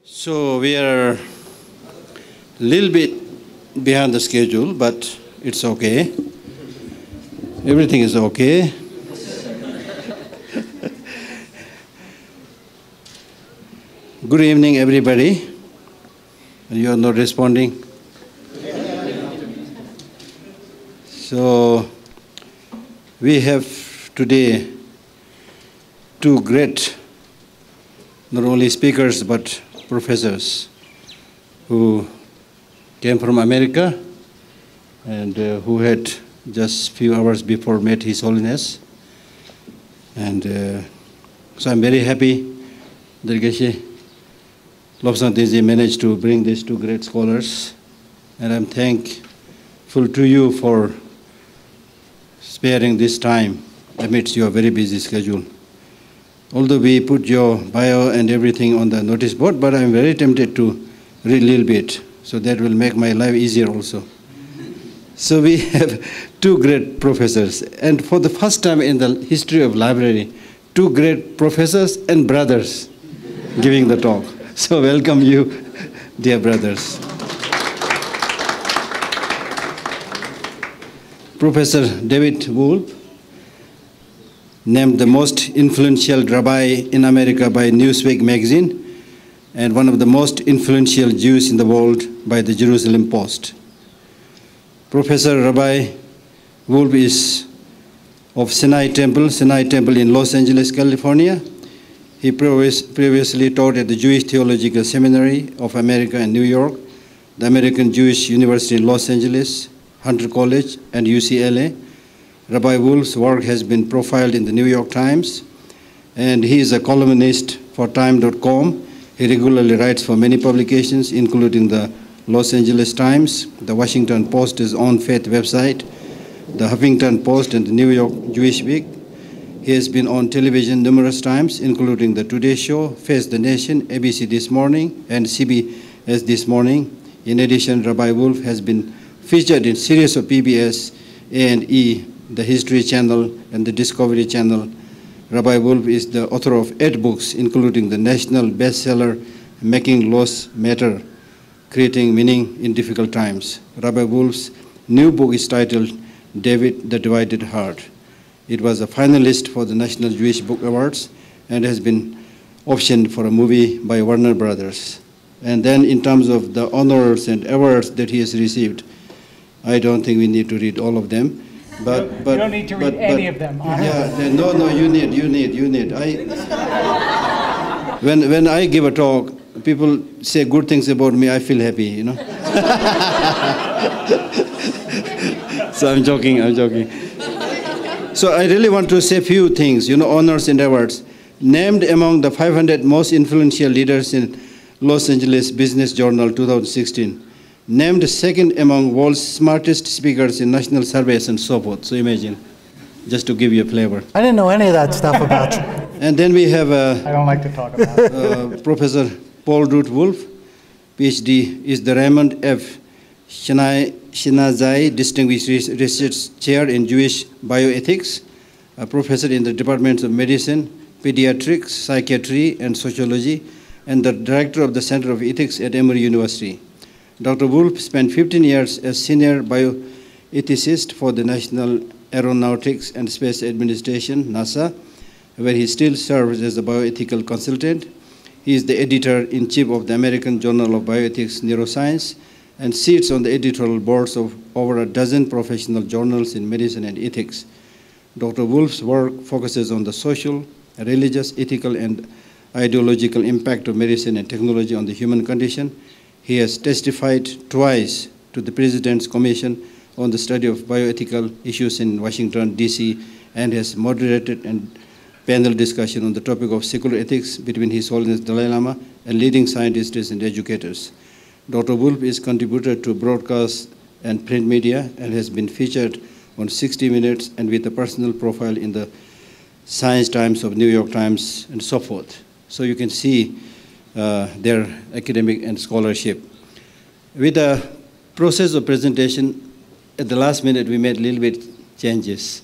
So we are a little bit behind the schedule, but it's okay. Everything is okay. Good evening, everybody. You are not responding. So we have today two great, not only speakers, but professors who came from America and who had just few hours before met His Holiness. And so I'm very happy that Geshe Lobsang managed to bring these two great scholars. And I'm thankful to you for sparing this time amidst your very busy schedule. Although we put your bio and everything on the notice board, but I'm very tempted to read a little bit, so that will make my life easier also. So we have two great professors, and for the first time in the history of library, two great professors and brothers giving the talk. So welcome you, dear brothers. Professor David Wolpe, named the most influential rabbi in America by Newsweek magazine, and one of the most influential Jews in the world by the Jerusalem Post. Professor Rabbi Wolpe is of Sinai Temple in Los Angeles, California. He previously taught at the Jewish Theological Seminary of America in New York, the American Jewish University in Los Angeles, Hunter College, and UCLA. Rabbi Wolpe's work has been profiled in the New York Times, and he is a columnist for Time.com. He regularly writes for many publications, including the Los Angeles Times, the Washington Post, his own faith website, the Huffington Post, and the New York Jewish Week. He has been on television numerous times, including the Today Show, Face the Nation, ABC This Morning, and CBS This Morning. In addition, Rabbi Wolpe has been featured in series of PBS, A&E, the History Channel, and the Discovery Channel. Rabbi Wolpe is the author of 8 books, including the national bestseller, Making Loss Matter, Creating Meaning in Difficult Times. Rabbi Wolpe's new book is titled David the Divided Heart. It was a finalist for the National Jewish Book Awards and has been optioned for a movie by Warner Brothers. And then in terms of the honors and awards that he has received, I don't think we need to read all of them. But you don't need to read any of them. Yeah, no, you need. When I give a talk, people say good things about me, I feel happy, you know. So I'm joking. So I really want to say a few things, honors and awards. Named among the 500 most influential leaders in Los Angeles Business Journal 2016. Named second among world's smartest speakers in national surveys and so forth. So imagine, just to give you a flavor. I didn't know any of that stuff about you. And then we have I don't like to talk about it. Professor Paul Root Wolfe, PhD, is the Raymond F. Shinazai Distinguished Research Chair in Jewish Bioethics, a professor in the Departments of Medicine, Pediatrics, Psychiatry, and Sociology, and the Director of the Center of Ethics at Emory University. Dr. Wolpe spent 15 years as senior bioethicist for the National Aeronautics and Space Administration, NASA, where he still serves as a bioethical consultant. He is the editor-in-chief of the American Journal of Bioethics Neuroscience and sits on the editorial boards of over a dozen professional journals in medicine and ethics. Dr. Wolpe's work focuses on the social, religious, ethical, and ideological impact of medicine and technology on the human condition. He has testified twice to the President's Commission on the Study of Bioethical Issues in Washington, D.C., and has moderated a panel discussion on the topic of secular ethics between His Holiness Dalai Lama and leading scientists and educators. Dr. Wolpe is contributed to broadcast and print media and has been featured on 60 Minutes and with a personal profile in the Science Times of New York Times and so forth. So you can see their academic and scholarship. With the process of presentation, at the last minute we made a little bit changes.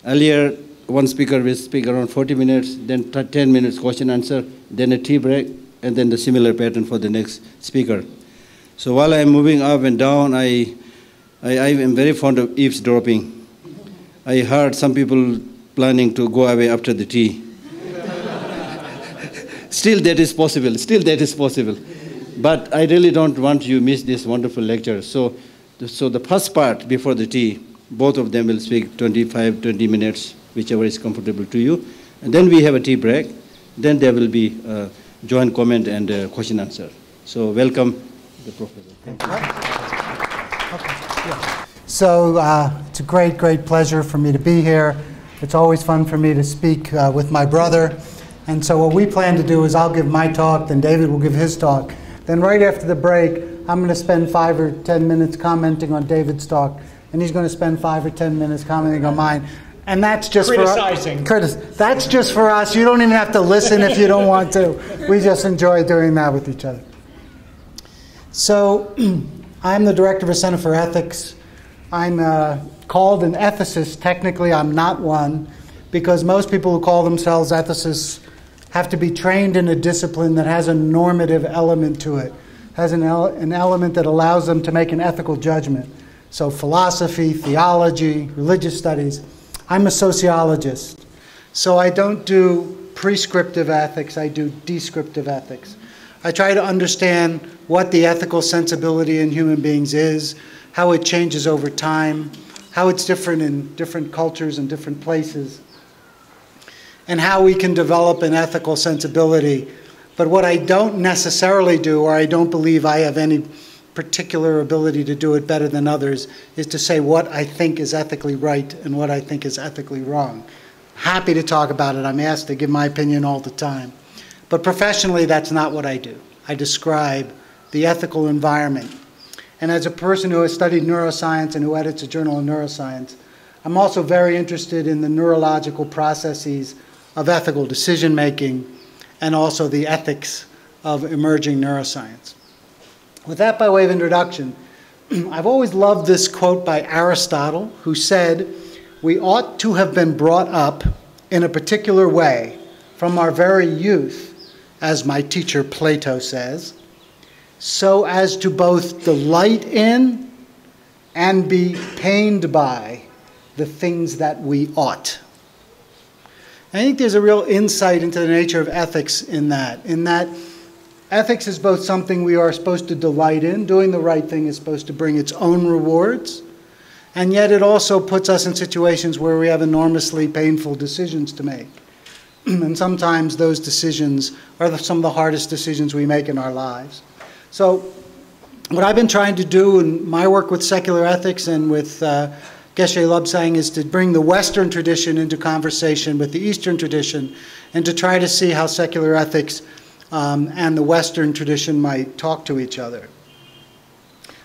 Earlier, one speaker will speak around 40 minutes, then 10 minutes question answer, then a tea break, and then the similar pattern for the next speaker. So while I'm moving up and down, I am very fond of eavesdropping. I heard some people planning to go away after the tea. Still that is possible, still that is possible. But I really don't want you to miss this wonderful lecture. So the first part before the tea, both of them will speak 25, 20 minutes, whichever is comfortable to you. And then we have a tea break. Then there will be joint comment and question answer. So welcome the professor. Thank you. Okay. Yeah. So it's a great, great pleasure for me to be here. It's always fun for me to speak with my brother. And so what we plan to do is I'll give my talk, then David will give his talk. Then right after the break, I'm going to spend 5 or 10 minutes commenting on David's talk, and he's going to spend 5 or 10 minutes commenting on mine. And that's just criticizing. That's just for us. You don't even have to listen if you don't want to. We just enjoy doing that with each other. So I'm the director of a Center for Ethics. I'm called an ethicist. Technically, I'm not one, because most people who call themselves ethicists have to be trained in a discipline that has a normative element to it, has an element that allows them to make an ethical judgment. So philosophy, theology, religious studies. I'm a sociologist, so I don't do prescriptive ethics, I do descriptive ethics. I try to understand what the ethical sensibility in human beings is, how it changes over time, how it's different in different cultures and different places, and how we can develop an ethical sensibility. But what I don't necessarily do, or I don't believe I have any particular ability to do it better than others, is to say what I think is ethically right and what I think is ethically wrong. Happy to talk about it. I'm asked to give my opinion all the time. But professionally, that's not what I do. I describe the ethical environment. And as a person who has studied neuroscience and who edits a journal of neuroscience, I'm also very interested in the neurological processes of ethical decision-making and also the ethics of emerging neuroscience. With that by way of introduction, I've always loved this quote by Aristotle, who said, "We ought to have been brought up in a particular way from our very youth, as my teacher Plato says, so as to both delight in and be pained by the things that we ought." I think there's a real insight into the nature of ethics in that ethics is both something we are supposed to delight in. Doing the right thing is supposed to bring its own rewards. And yet it also puts us in situations where we have enormously painful decisions to make. And sometimes those decisions are some of the hardest decisions we make in our lives. So what I've been trying to do in my work with secular ethics and with Geshe Lobsang is to bring the Western tradition into conversation with the Eastern tradition and to try to see how secular ethics and the Western tradition might talk to each other.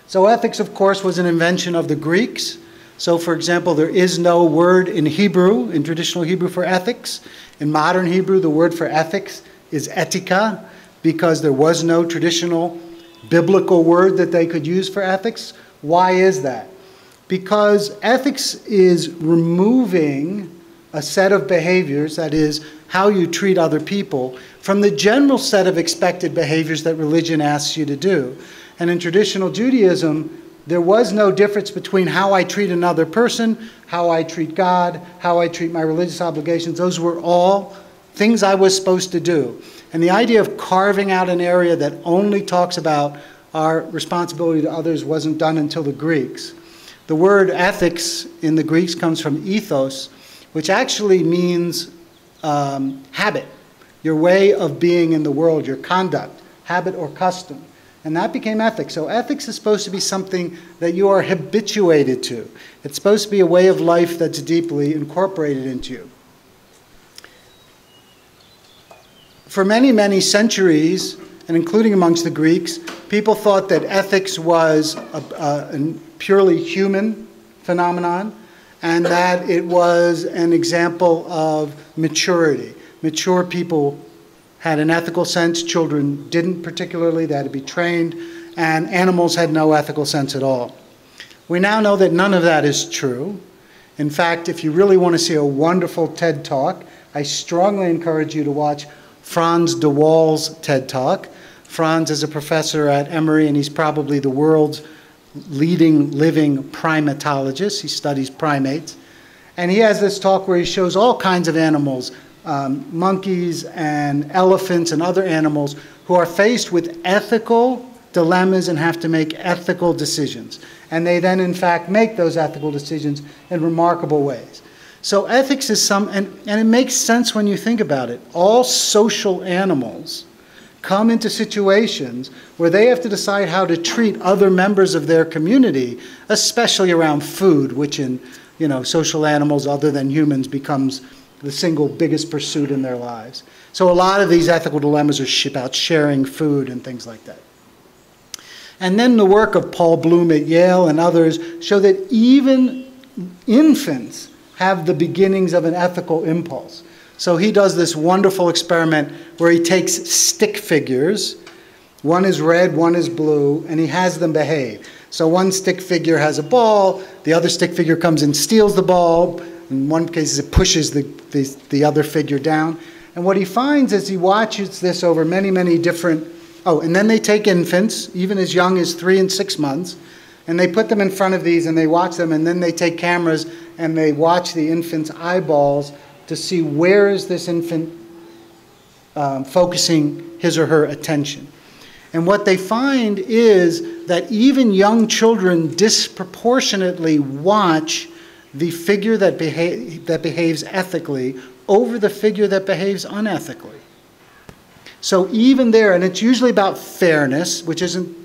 So ethics, of course, was an invention of the Greeks. So, for example, there is no word in Hebrew, in traditional Hebrew, for ethics. In modern Hebrew, the word for ethics is etika, because there was no traditional biblical word that they could use for ethics. Why is that? Because ethics is removing a set of behaviors, that is, how you treat other people, from the general set of expected behaviors that religion asks you to do. And in traditional Judaism, there was no difference between how I treat another person, how I treat God, how I treat my religious obligations. Those were all things I was supposed to do. And the idea of carving out an area that only talks about our responsibility to others wasn't done until the Greeks. The word ethics in the Greeks comes from ethos, which actually means habit, your way of being in the world, your conduct, habit or custom. And that became ethics. So ethics is supposed to be something that you are habituated to. It's supposed to be a way of life that's deeply incorporated into you. For many, many centuries, and including amongst the Greeks, people thought that ethics was a purely human phenomenon, and that it was an example of maturity. Mature people had an ethical sense, children didn't particularly, they had to be trained, and animals had no ethical sense at all. We now know that none of that is true. In fact, if you really want to see a wonderful TED Talk, I strongly encourage you to watch Franz de Waal's TED Talk. Franz is a professor at Emory, and he's probably the world's leading living primatologist. He studies primates. And he has this talk where he shows all kinds of animals, monkeys and elephants and other animals who are faced with ethical dilemmas and have to make ethical decisions. And they then, in fact, make those ethical decisions in remarkable ways. So ethics is and it makes sense when you think about it. All social animals come into situations where they have to decide how to treat other members of their community, especially around food, which in social animals other than humans becomes the single biggest pursuit in their lives. So a lot of these ethical dilemmas are about sharing food and things like that. And then the work of Paul Bloom at Yale and others show that even infants have the beginnings of an ethical impulse. So he does this wonderful experiment where he takes stick figures, one is red, one is blue, and he has them behave. So one stick figure has a ball, the other stick figure comes and steals the ball. In one case, it pushes the other figure down. And what he finds as he watches this over many, many different... Oh, and then they take infants, even as young as 3 and 6 months, and they put them in front of these and they watch them, and then they take cameras and they watch the infant's eyeballs to see where is this infant focusing his or her attention. And what they find is that even young children disproportionately watch the figure that behaves ethically over the figure that behaves unethically. So even there, and it's usually about fairness, which isn't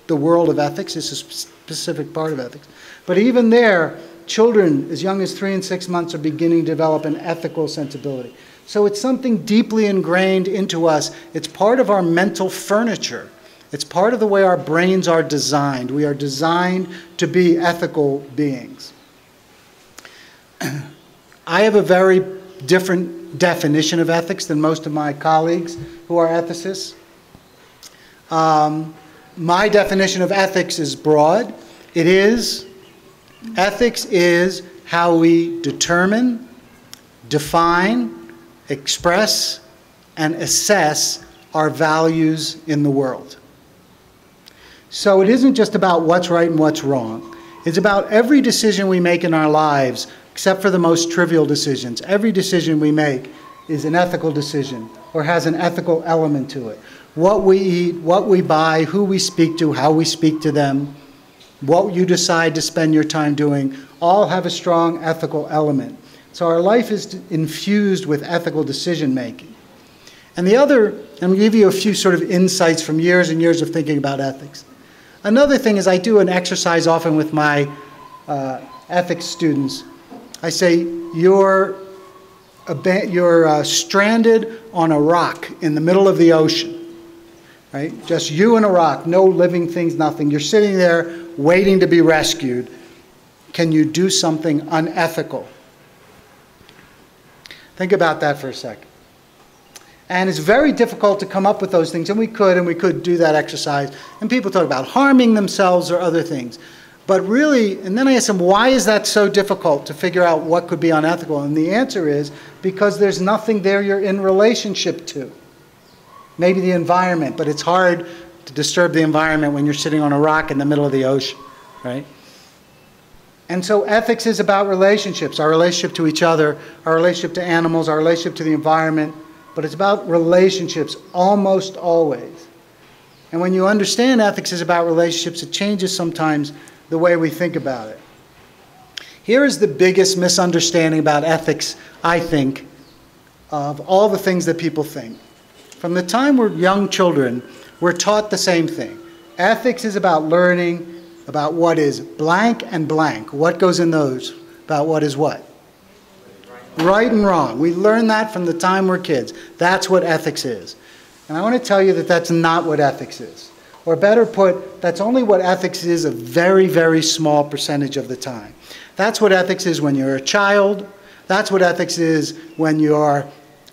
the world of ethics, it's a specific part of ethics. But even there, children as young as 3 and 6 months are beginning to develop an ethical sensibility. So it's something deeply ingrained into us. It's part of our mental furniture. It's part of the way our brains are designed. We are designed to be ethical beings. I have a very different definition of ethics than most of my colleagues who are ethicists. My definition of ethics is broad. Ethics is how we determine, define, express, and assess our values in the world. So it isn't just about what's right and what's wrong. It's about every decision we make in our lives, except for the most trivial decisions. Every decision we make is an ethical decision or has an ethical element to it. What we eat, what we buy, who we speak to, how we speak to them, what you decide to spend your time doing, all have a strong ethical element. So our life is infused with ethical decision making. And the other, I'm going to give you a few sort of insights from years and years of thinking about ethics. Another thing is I do an exercise often with my ethics students. I say, you're stranded on a rock in the middle of the ocean. Right? Just you and a rock, no living things, nothing. You're sitting there waiting to be rescued. Can you do something unethical? Think about that for a second. And it's very difficult to come up with those things, and we could do that exercise. And people talk about harming themselves or other things. But really, and then I ask them, why is that so difficult to figure out what could be unethical? And the answer is, because there's nothing there you're in relationship to. Maybe the environment, but it's hard to disturb the environment when you're sitting on a rock in the middle of the ocean, right? And so ethics is about relationships, our relationship to each other, our relationship to animals, our relationship to the environment, but it's about relationships almost always. And when you understand ethics is about relationships, it changes sometimes the way we think about it. Here is the biggest misunderstanding about ethics, I think, of all the things that people think. From the time we're young children, we're taught the same thing. Ethics is about learning about what is blank and blank. What goes in those? About what is what? Right and wrong. We learn that from the time we're kids. That's what ethics is. And I want to tell you that that's not what ethics is. Or better put, that's only what ethics is a very, very small percentage of the time. That's what ethics is when you're a child. That's what ethics is when you're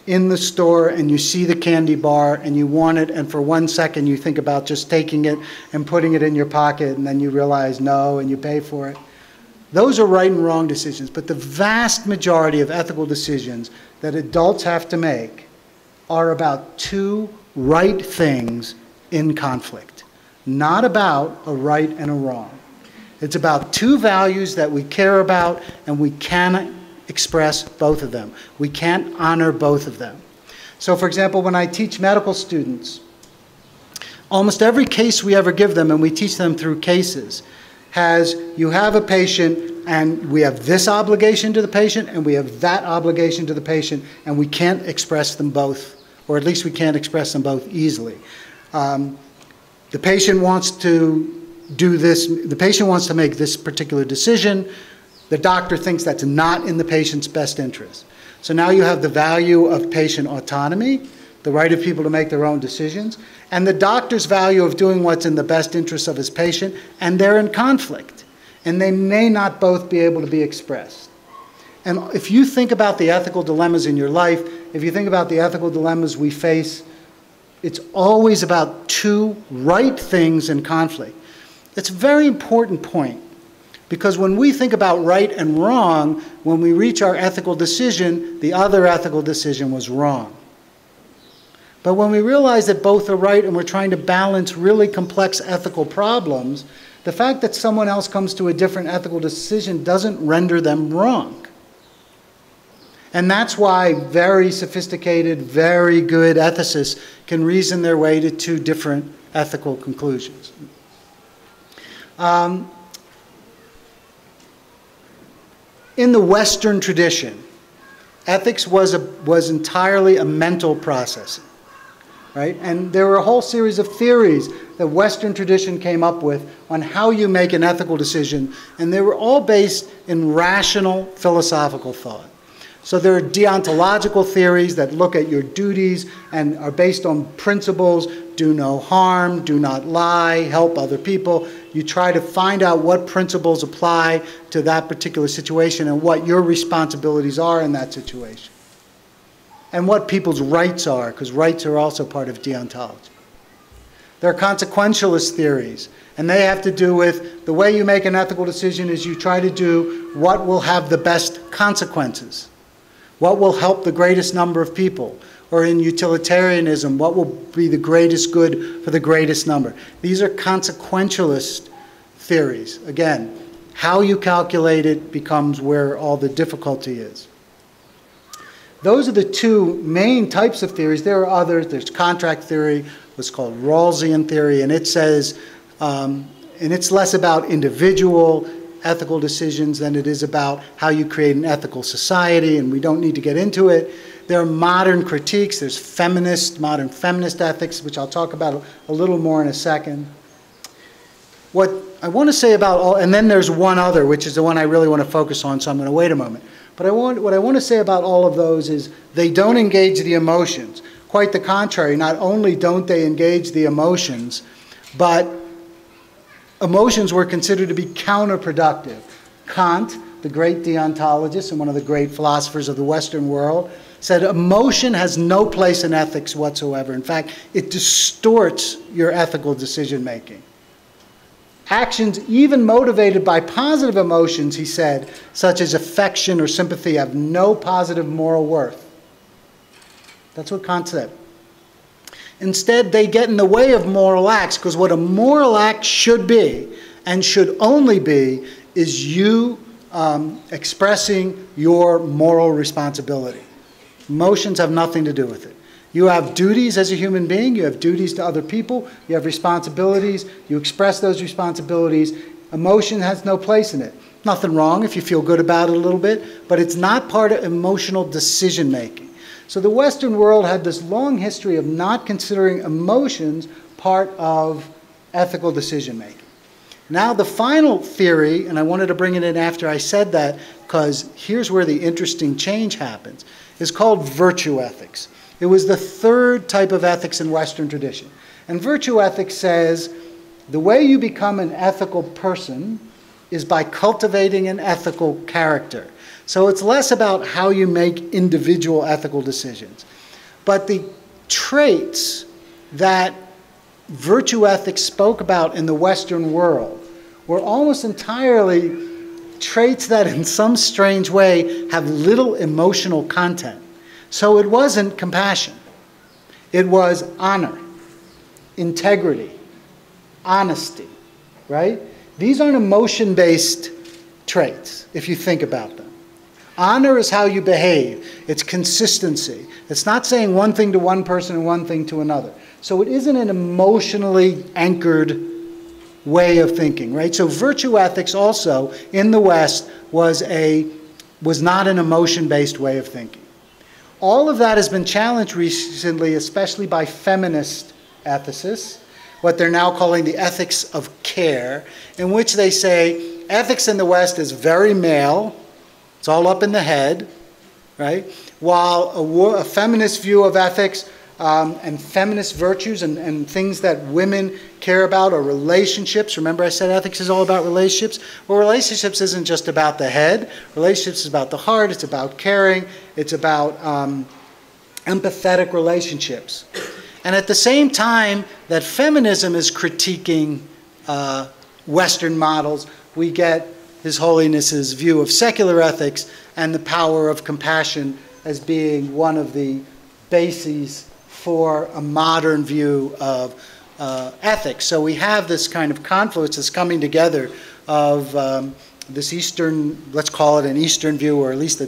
in the store and you see the candy bar and you want it, and for 1 second you think about just taking it and putting it in your pocket, and then you realize no and you pay for it. Those are right and wrong decisions, but the vast majority of ethical decisions that adults have to make are about two right things in conflict, not about a right and a wrong. It's about two values that we care about, and we cannot express both of them. We can't honor both of them. So, for example, when I teach medical students, almost every case we ever give them, and we teach them through cases, has you have a patient, and we have this obligation to the patient, and we have that obligation to the patient, and we can't express them both, or at least we can't express them both easily. The patient wants to do this, the patient wants to make this particular decision. The doctor thinks that's not in the patient's best interest. So now you have the value of patient autonomy, the right of people to make their own decisions, and the doctor's value of doing what's in the best interest of his patient, and they're in conflict. And they may not both be able to be expressed. And if you think about the ethical dilemmas in your life, if you think about the ethical dilemmas we face, it's always about two right things in conflict. It's a very important point, because when we think about right and wrong, when we reach our ethical decision, the other ethical decision was wrong. But when we realize that both are right and we're trying to balance really complex ethical problems, the fact that someone else comes to a different ethical decision doesn't render them wrong. And that's why very sophisticated, very good ethicists can reason their way to two different ethical conclusions. In the Western tradition, ethics was entirely a mental process, right? And there were a whole series of theories that Western tradition came up with on how you make an ethical decision, and they were all based in rational philosophical thought. So there are deontological theories that look at your duties and are based on principles: do no harm, do not lie, help other people. You try to find out what principles apply to that particular situation and what your responsibilities are in that situation. And what people's rights are, because rights are also part of deontology. There are consequentialist theories, and they have to do with the way you make an ethical decision is you try to do what will have the best consequences, what will help the greatest number of people. Or in utilitarianism, what will be the greatest good for the greatest number. These are consequentialist theories. Again, how you calculate it becomes where all the difficulty is. Those are the two main types of theories. There are others. There's contract theory, what's called Rawlsian theory, and it says, and it's less about individual ethical decisions than it is about how you create an ethical society, and we don't need to get into it. There are modern critiques. There's modern feminist ethics, which I'll talk about a little more in a second. What I want to say about all, and then there's one other, which is the one I really want to focus on, so I'm going to wait a moment. But what I want to say about all of those is they don't engage the emotions. Quite the contrary. Not only don't they engage the emotions, but emotions were considered to be counterproductive. Kant, the great deontologist and one of the great philosophers of the Western world, said emotion has no place in ethics whatsoever. In fact, it distorts your ethical decision-making. Actions even motivated by positive emotions, he said, such as affection or sympathy, have no positive moral worth. That's what Kant said. Instead, they get in the way of moral acts, because what a moral act should be, and should only be, is you expressing your moral responsibility. Emotions have nothing to do with it. You have duties as a human being. You have duties to other people. You have responsibilities. You express those responsibilities. Emotion has no place in it. Nothing wrong if you feel good about it a little bit, but it's not part of emotional decision-making. So the Western world had this long history of not considering emotions part of ethical decision-making. Now the final theory, and I wanted to bring it in after I said that, because here's where the interesting change happens, is called virtue ethics. It was the third type of ethics in Western tradition. And virtue ethics says the way you become an ethical person is by cultivating an ethical character. So it's less about how you make individual ethical decisions. But the traits that virtue ethics spoke about in the Western world were almost entirely traits that in some strange way have little emotional content. So it wasn't compassion. It was honor, integrity, honesty, right? These aren't emotion-based traits, if you think about them. Honor is how you behave. It's consistency. It's not saying one thing to one person and one thing to another. So it isn't an emotionally anchored way of thinking, right? So virtue ethics also in the West was not an emotion-based way of thinking. All of that has been challenged recently, especially by feminist ethicists, what they're now calling the ethics of care, in which they say ethics in the West is very male, it's all up in the head, right? While a feminist view of ethics and feminist virtues and things that women care about are relationships. Remember I said ethics is all about relationships? Well, relationships isn't just about the head. Relationships is about the heart. It's about caring. It's about empathetic relationships. And at the same time that feminism is critiquing Western models, we get His Holiness's view of secular ethics and the power of compassion as being one of the bases for a modern view of ethics. So we have this kind of confluence, this coming together of this Eastern, let's call it an Eastern view, or at least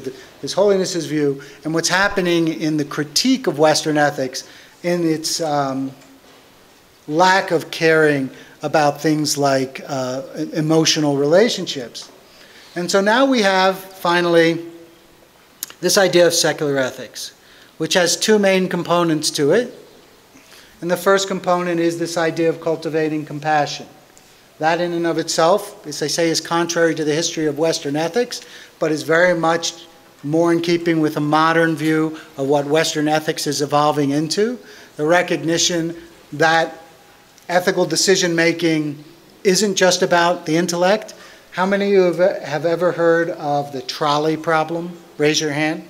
His Holiness's view, and what's happening in the critique of Western ethics in its lack of caring about things like emotional relationships. And so now we have, finally, this idea of secular ethics, which has two main components to it. And the first component is this idea of cultivating compassion. That in and of itself, as I say, is contrary to the history of Western ethics, but is very much more in keeping with a modern view of what Western ethics is evolving into. The recognition that ethical decision-making isn't just about the intellect. How many of you have ever heard of the trolley problem? Raise your hand.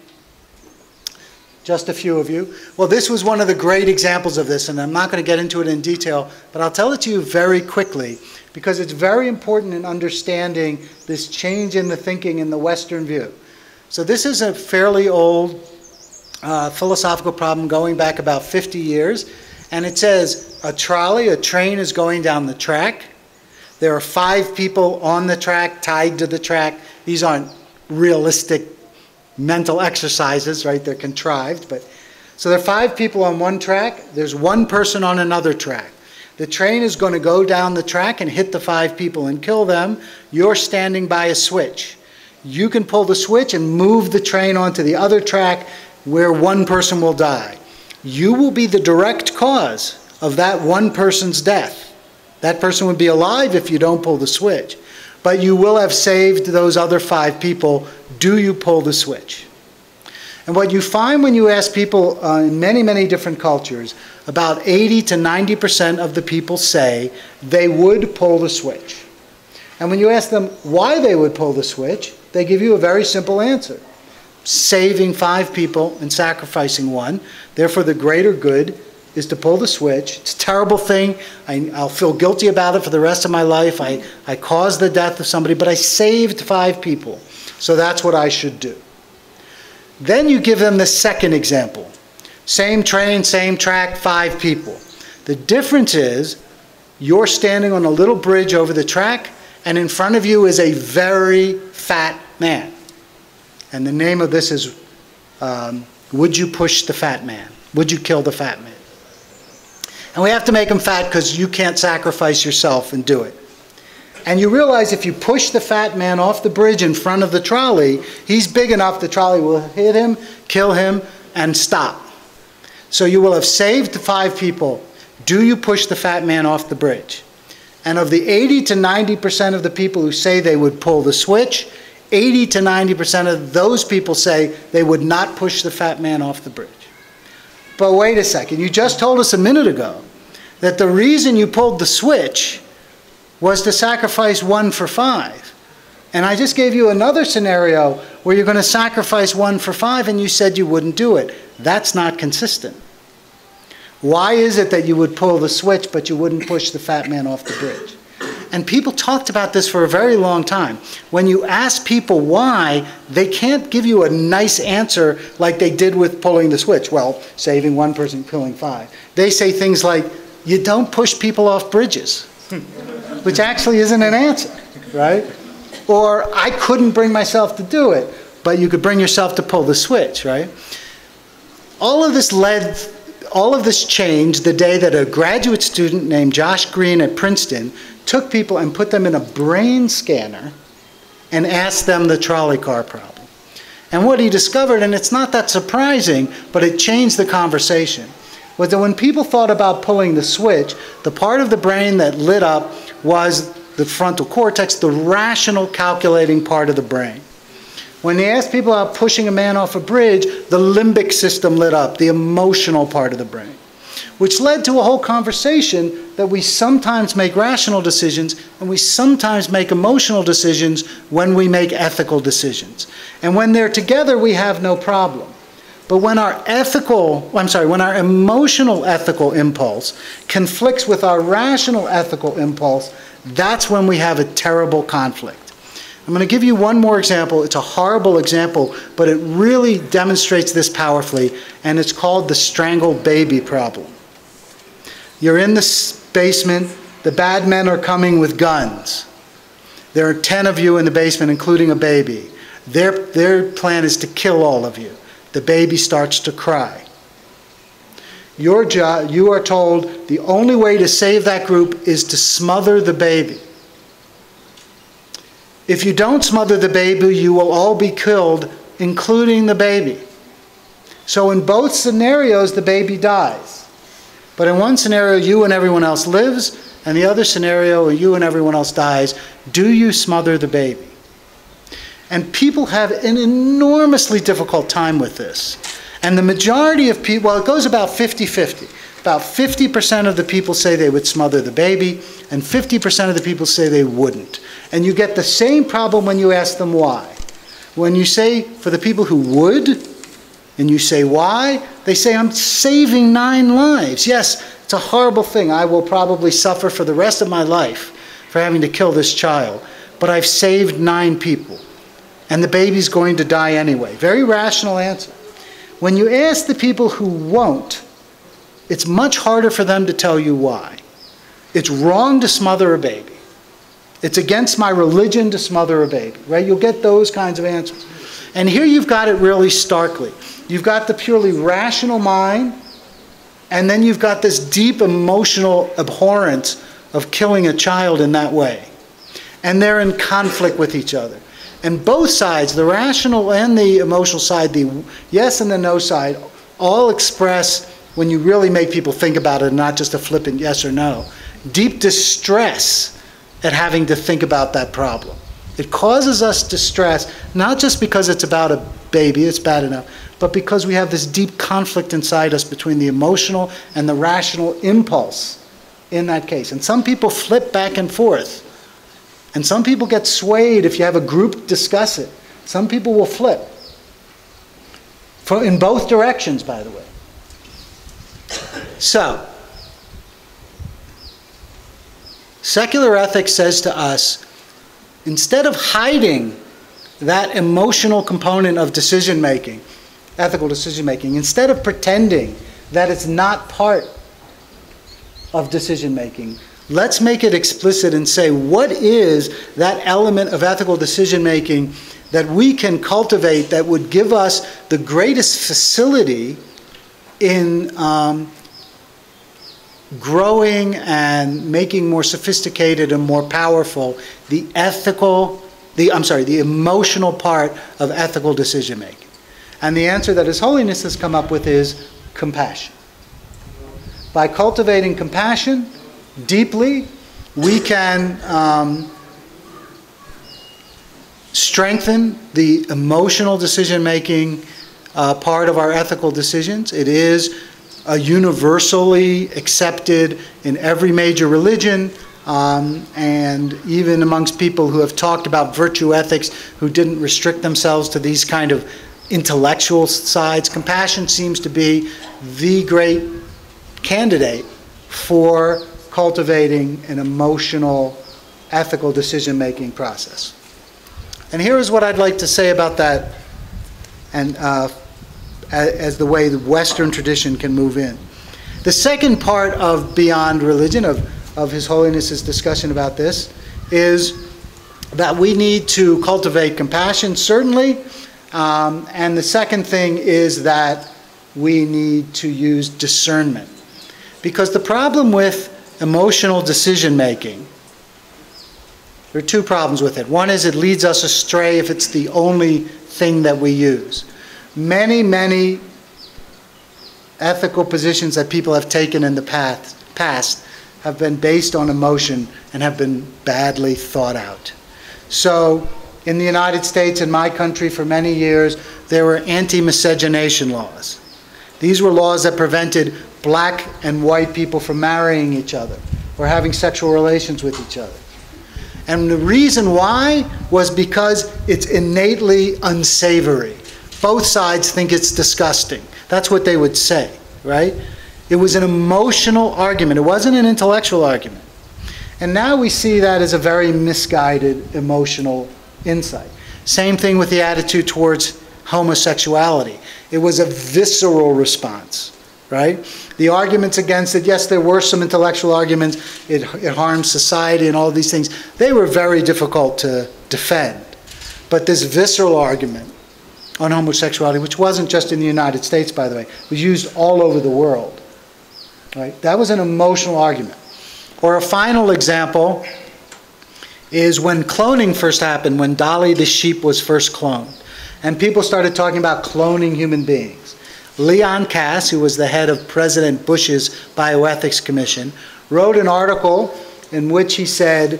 Just a few of you. Well, this was one of the great examples of this, and I'm not going to get into it in detail, but I'll tell it to you very quickly because it's very important in understanding this change in the thinking in the Western view. So this is a fairly old philosophical problem going back about 50 years, and it says a train is going down the track. There are 5 people on the track, tied to the track. These aren't realistic mental exercises, right? They're contrived. So there are 5 people on one track. There's 1 person on another track. The train is going to go down the track and hit the 5 people and kill them. You're standing by a switch. You can pull the switch and move the train onto the other track where 1 person will die. You will be the direct cause of that 1 person's death. That person would be alive if you don't pull the switch. But you will have saved those other 5 people. Do you pull the switch? And what you find when you ask people in many, many different cultures, about 80 to 90% of the people say they would pull the switch. And when you ask them why they would pull the switch, they give you a very simple answer. Saving 5 people and sacrificing 1. Therefore, the greater good is to pull the switch. It's a terrible thing. I'll feel guilty about it for the rest of my life. I caused the death of somebody, but I saved 5 people. So that's what I should do. Then you give them the second example. Same train, same track, 5 people. The difference is you're standing on a little bridge over the track, and in front of you is a very fat man. And the name of this is, would you push the fat man? Would you kill the fat man? And we have to make him fat because you can't sacrifice yourself and do it. And you realize if you push the fat man off the bridge in front of the trolley, he's big enough the trolley will hit him, kill him, and stop. So you will have saved 5 people. Do you push the fat man off the bridge? And of the 80 to 90% of the people who say they would pull the switch, 80 to 90% of those people say they would not push the fat man off the bridge. But wait a second, you just told us a minute ago that the reason you pulled the switch was to sacrifice 1 for 5. And I just gave you another scenario where you're going to sacrifice 1 for 5 and you said you wouldn't do it. That's not consistent. Why is it that you would pull the switch but you wouldn't push the fat man off the bridge? And people talked about this for a very long time. When you ask people why, they can't give you a nice answer like they did with pulling the switch. Well, saving one person, killing 5. They say things like, you don't push people off bridges, which actually isn't an answer, right? Or, I couldn't bring myself to do it, but you could bring yourself to pull the switch, right? All of this changed the day that a graduate student named Josh Green at Princeton took people and put them in a brain scanner and asked them the trolley car problem. And what he discovered, and it's not that surprising, but it changed the conversation, was that when people thought about pulling the switch, the part of the brain that lit up was the frontal cortex, the rational calculating part of the brain. When they asked people about pushing a man off a bridge, the limbic system lit up, the emotional part of the brain, which led to a whole conversation that we sometimes make rational decisions and we sometimes make emotional decisions when we make ethical decisions. And when they're together, we have no problem. But when our emotional ethical impulse conflicts with our rational ethical impulse, that's when we have a terrible conflict. I'm going to give you one more example. It's a horrible example, but it really demonstrates this powerfully, and it's called the strangled baby problem. You're in the basement. The bad men are coming with guns. There are 10 of you in the basement, including a baby. Their plan is to kill all of you. The baby starts to cry. You are told the only way to save that group is to smother the baby. If you don't smother the baby, you will all be killed, including the baby. So in both scenarios, the baby dies. But in one scenario, you and everyone else lives, and the other scenario, you and everyone else dies. Do you smother the baby? And people have an enormously difficult time with this. And the majority of people, well, it goes about 50-50. About 50% of the people say they would smother the baby, and 50% of the people say they wouldn't. And you get the same problem when you ask them why. When you say, for the people who would, and you say why, they say, I'm saving 9 lives. Yes, it's a horrible thing. I will probably suffer for the rest of my life for having to kill this child. But I've saved 9 people. And the baby's going to die anyway. Very rational answer. When you ask the people who won't, it's much harder for them to tell you why. It's wrong to smother a baby. It's against my religion to smother a baby, right? You'll get those kinds of answers. And here you've got it really starkly. You've got the purely rational mind, and then you've got this deep emotional abhorrence of killing a child in that way. And they're in conflict with each other. And both sides, the rational and the emotional side, the yes and the no side, all express, when you really make people think about it, not just a flippant yes or no, deep distress at having to think about that problem. It causes us distress, not just because it's about a baby, it's bad enough, but because we have this deep conflict inside us between the emotional and the rational impulse in that case. And some people flip back and forth. And some people get swayed if you have a group discuss it. Some people will flip. In both directions, by the way. So, secular ethics says to us, instead of hiding that emotional component of decision-making, ethical decision-making, instead of pretending that it's not part of decision-making, let's make it explicit and say, what is that element of ethical decision-making that we can cultivate that would give us the greatest facility in growing and making more sophisticated and more powerful the emotional part of ethical decision-making. And the answer that His Holiness has come up with is compassion. By cultivating compassion deeply, we can strengthen the emotional decision-making part of our ethical decisions. It is universally accepted in every major religion, and even amongst people who have talked about virtue ethics who didn't restrict themselves to these kind of intellectual sides. Compassion seems to be the great candidate for cultivating an emotional ethical decision-making process. And here is what I'd like to say about that, and as the way the Western tradition can move in. The second part of Beyond Religion, of His Holiness's discussion about this, is that we need to cultivate compassion, certainly, and the second thing is that we need to use discernment. Because the problem with emotional decision-making, there are two problems with it. One is it leads us astray if it's the only thing that we use. Many, many ethical positions that people have taken in the past have been based on emotion and have been badly thought out. So in the United States, in my country, for many years, there were anti-miscegenation laws. These were laws that prevented black and white people from marrying each other or having sexual relations with each other. And the reason why was because it's innately unsavory. Both sides think it's disgusting. That's what they would say, right? It was an emotional argument. It wasn't an intellectual argument. And now we see that as a very misguided emotional insight. Same thing with the attitude towards homosexuality. It was a visceral response, right? The arguments against it, yes, there were some intellectual arguments. It harms society and all these things. They were very difficult to defend. But this visceral argument on homosexuality, which wasn't just in the United States, by the way, was used all over the world, right? That was an emotional argument. Or a final example is when cloning first happened, when Dolly the sheep was first cloned. And people started talking about cloning human beings. Leon Kass, who was the head of President Bush's Bioethics Commission, wrote an article in which he said,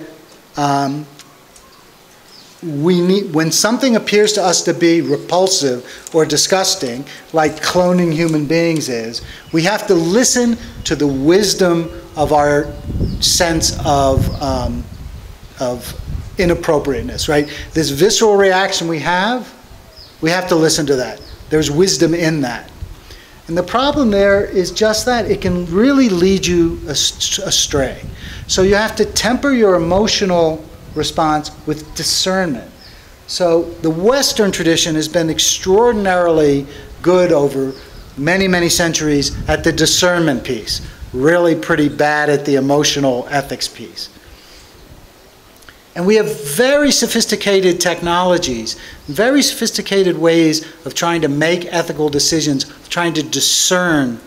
when something appears to us to be repulsive or disgusting, like cloning human beings is, we have to listen to the wisdom of our sense of inappropriateness, right? This visceral reaction we have to listen to that. There's wisdom in that. And the problem there is just that. It can really lead you astray. So you have to temper your emotional response with discernment. So the Western tradition has been extraordinarily good over many, many centuries at the discernment piece. Really pretty bad at the emotional ethics piece. And we have very sophisticated technologies, very sophisticated ways of trying to make ethical decisions, of trying to discern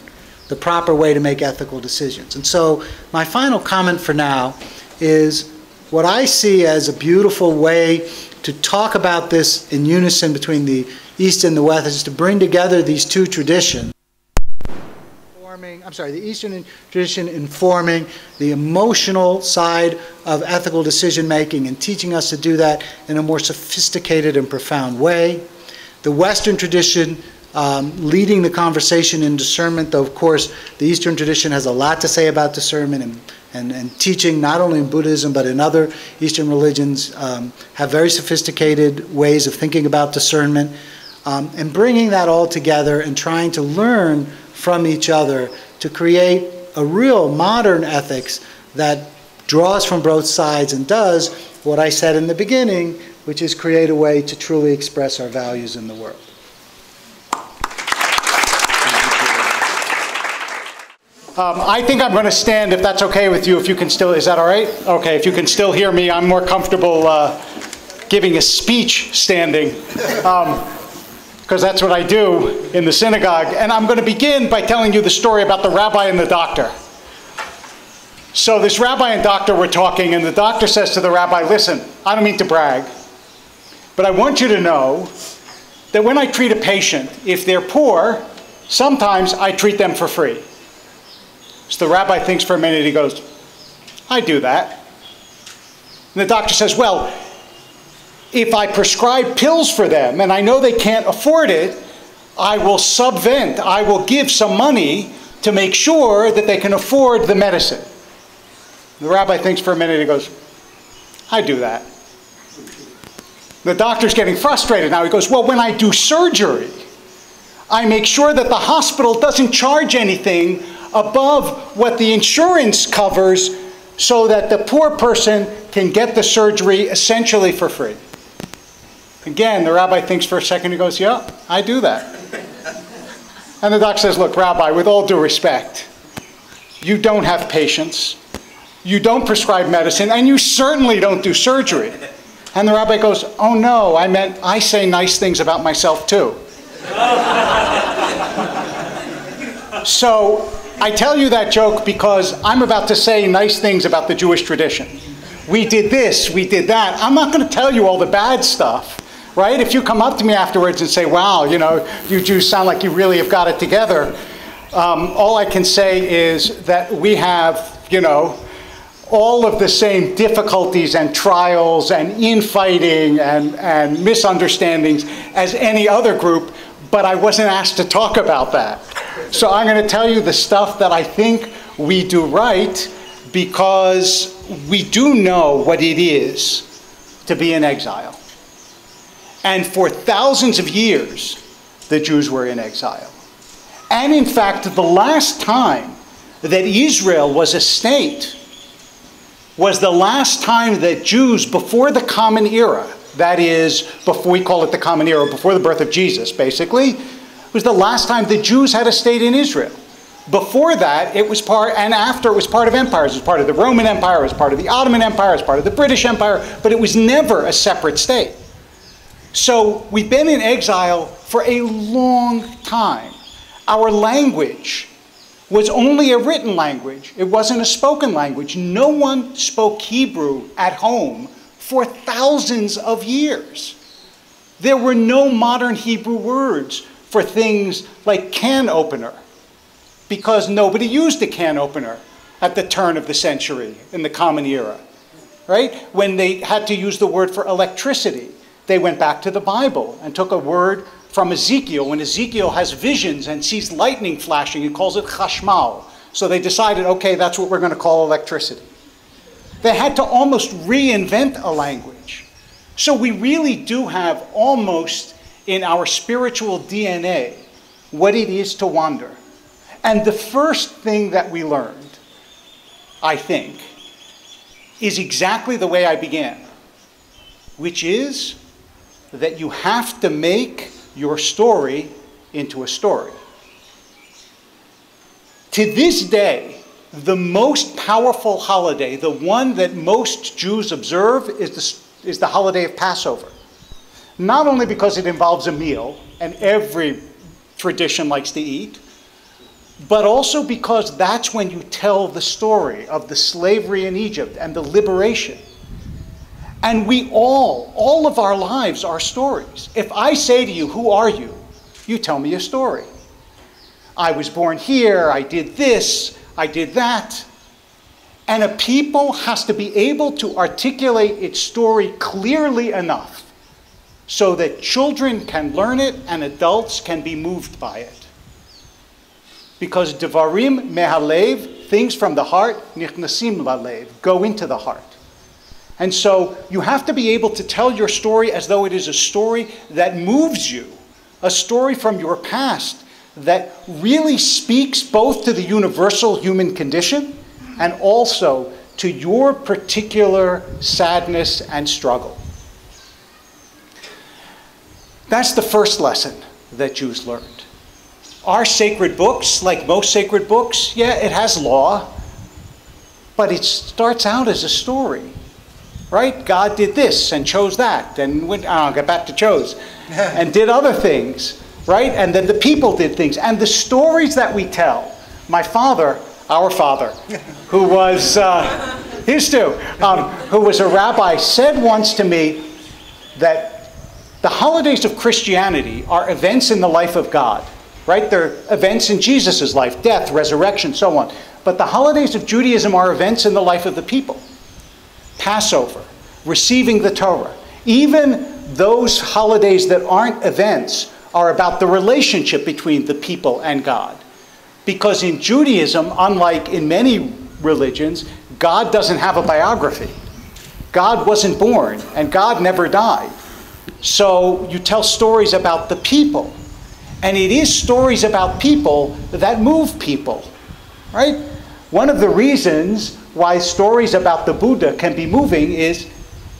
the proper way to make ethical decisions. And so my final comment for now is what I see as a beautiful way to talk about this in unison between the East and the West is to bring together these two traditions. The Eastern tradition informing the emotional side of ethical decision making and teaching us to do that in a more sophisticated and profound way. The Western tradition leading the conversation in discernment, though of course the Eastern tradition has a lot to say about discernment and teaching, not only in Buddhism but in other Eastern religions, have very sophisticated ways of thinking about discernment, and bringing that all together and trying to learn from each other to create a real modern ethics that draws from both sides and does what I said in the beginning, which is create a way to truly express our values in the world. I think I'm going to stand, if that's okay with you, if you can still, is that all right? Okay, if you can still hear me, I'm more comfortable giving a speech standing. Because that's what I do in the synagogue. And I'm going to begin by telling you the story about the rabbi and the doctor. So this rabbi and doctor were talking, and the doctor says to the rabbi, listen, I don't mean to brag, but I want you to know that when I treat a patient, if they're poor, sometimes I treat them for free. So the rabbi thinks for a minute, he goes, I do that. And the doctor says, well, if I prescribe pills for them and I know they can't afford it, I will subvent, I will give some money to make sure that they can afford the medicine. The rabbi thinks for a minute, he goes, I do that. The doctor's getting frustrated now. He goes, well, when I do surgery, I make sure that the hospital doesn't charge anything above what the insurance covers so that the poor person can get the surgery essentially for free. Again, the rabbi thinks for a second, he goes, yeah, I do that. And the doc says, look, Rabbi, with all due respect, you don't have patience, you don't prescribe medicine, and you certainly don't do surgery. And the rabbi goes, oh no, I meant I say nice things about myself too. So I tell you that joke because I'm about to say nice things about the Jewish tradition. We did this, we did that. I'm not going to tell you all the bad stuff, right? If you come up to me afterwards and say, wow, you know, you Jews sound like you really have got it together, all I can say is that we have, you know, all of the same difficulties and trials and infighting and misunderstandings as any other group, but I wasn't asked to talk about that. So I'm going to tell you the stuff that I think we do right, because we do know what it is to be in exile. And for thousands of years, the Jews were in exile. And in fact, the last time that Israel was a state was the last time that Jews, before the Common Era, that is, before we call it the Common Era, before the birth of Jesus, basically, was the last time the Jews had a state in Israel. Before that, it was part, and after it was part of empires. It was part of the Roman Empire, it was part of the Ottoman Empire, it was part of the British Empire, but it was never a separate state. So we've been in exile for a long time. Our language was only a written language. It wasn't a spoken language. No one spoke Hebrew at home for thousands of years. There were no modern Hebrew words for things like can opener, because nobody used a can opener at the turn of the century in the Common Era, right? When they had to use the word for electricity, they went back to the Bible and took a word from Ezekiel. When Ezekiel has visions and sees lightning flashing, he calls it chashmal. So they decided, okay, that's what we're going to call electricity. They had to almost reinvent a language. So we really do have almost in our spiritual DNA what it is to wander. And the first thing that we learned, I think, is exactly the way I began, which is that you have to make your story into a story. To this day, the most powerful holiday, the one that most Jews observe, is the holiday of Passover. Not only because it involves a meal, and every tradition likes to eat, but also because that's when you tell the story of the slavery in Egypt and the liberation. And we all of our lives are stories. If I say to you, who are you? You tell me a story. I was born here, I did this, I did that. And a people has to be able to articulate its story clearly enough so that children can learn it and adults can be moved by it. Because devarim mehalev, things from the heart, nichnasim lalev, go into the heart. And so you have to be able to tell your story as though it is a story that moves you, a story from your past that really speaks both to the universal human condition and also to your particular sadness and struggle. That's the first lesson that Jews learned. Our sacred books, like most sacred books, yeah, it has law, but it starts out as a story. Right? God did this and chose that and went, I'll get back to chose, and did other things, right? And then the people did things. And the stories that we tell, my father, our father, who was, his too, who was a rabbi, said once to me that the holidays of Christianity are events in the life of God, right? They're events in Jesus' life, death, resurrection, so on. But the holidays of Judaism are events in the life of the people. Passover, receiving the Torah. Even those holidays that aren't events are about the relationship between the people and God. Because in Judaism, unlike in many religions, God doesn't have a biography. God wasn't born, and God never died. So you tell stories about the people. And it is stories about people that move people, right? One of the reasons why stories about the Buddha can be moving is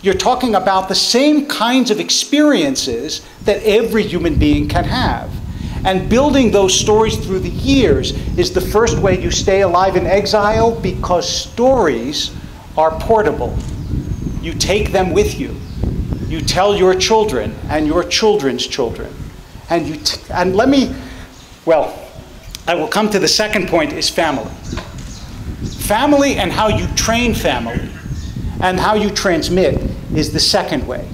you're talking about the same kinds of experiences that every human being can have. And building those stories through the years is the first way you stay alive in exile, because stories are portable. You take them with you. You tell your children and your children's children. And let me, well, I will come to the second point, is family. Family and how you train family and how you transmit is the second way.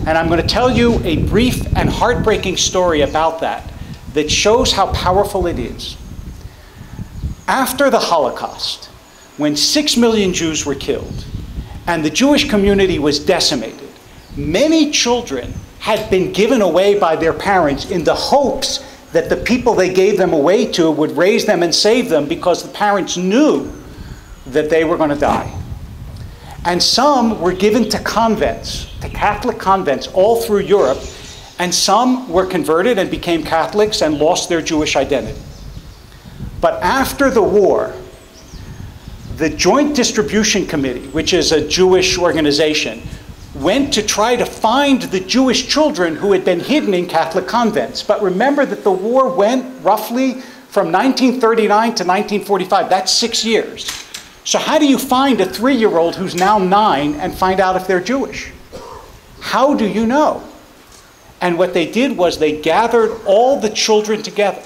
And I'm going to tell you a brief and heartbreaking story about that shows how powerful it is. After the Holocaust, when 6 million Jews were killed and the Jewish community was decimated, many children had been given away by their parents in the hopes that the people they gave them away to would raise them and save them, because the parents knew that they were going to die. And some were given to convents, to Catholic convents all through Europe, and some were converted and became Catholics and lost their Jewish identity. But after the war, the Joint Distribution Committee, which is a Jewish organization, went to try to find the Jewish children who had been hidden in Catholic convents. But remember that the war went roughly from 1939 to 1945. That's 6 years. So how do you find a 3-year-old who's now 9 and find out if they're Jewish? How do you know? And what they did was they gathered all the children together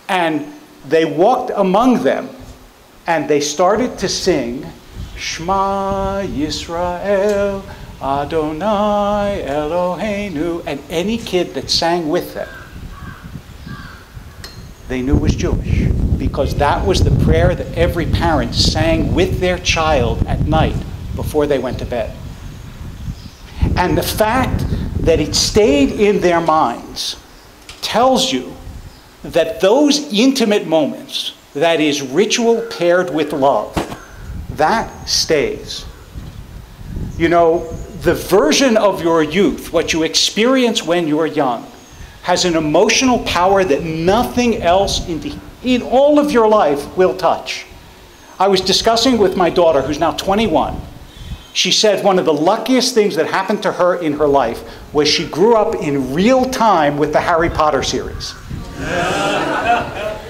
and they walked among them and they started to sing Shema Yisrael Adonai Eloheinu, and any kid that sang with them, they knew was Jewish, because that was the prayer that every parent sang with their child at night before they went to bed. And the fact that it stayed in their minds tells you that those intimate moments, that is ritual paired with love, that stays. You know, the version of your youth, what you experience when you're young, has an emotional power that nothing else in all of your life will touch. I was discussing with my daughter, who's now 21. She said one of the luckiest things that happened to her in her life was she grew up in real time with the Harry Potter series.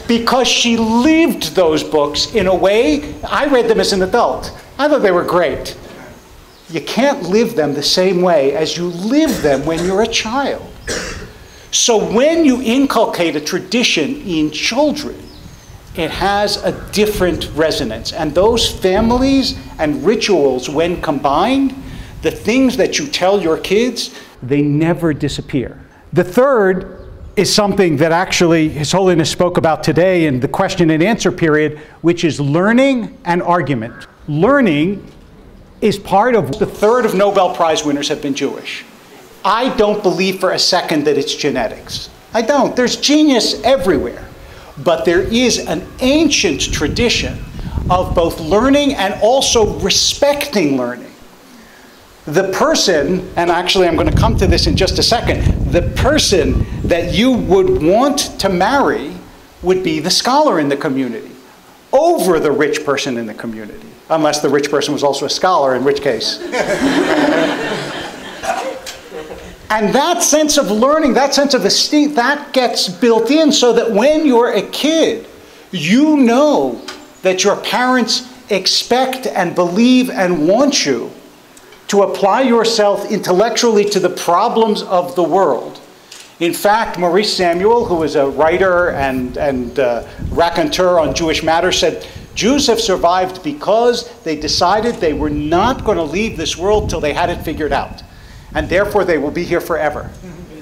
Because she lived those books in a way, I read them as an adult. I thought they were great. You can't live them the same way as you live them when you're a child. So when you inculcate a tradition in children, it has a different resonance. And those families and rituals, when combined, the things that you tell your kids, they never disappear. The third is something that actually His Holiness spoke about today in the question and answer period, which is learning and argument. Learning is part of the third of Nobel Prize winners have been Jewish. I don't believe for a second that it's genetics. I don't. There's genius everywhere. But there is an ancient tradition of both learning and also respecting learning. The person, and actually I'm going to come to this in just a second, the person that you would want to marry would be the scholar in the community over the rich person in the community. Unless the rich person was also a scholar, in which case. And that sense of learning, that sense of esteem, that gets built in so that when you're a kid, you know that your parents expect and believe and want you to apply yourself intellectually to the problems of the world. In fact, Maurice Samuel, who is a writer and raconteur on Jewish matters, said, Jews have survived because they decided they were not going to leave this world till they had it figured out. And therefore they will be here forever.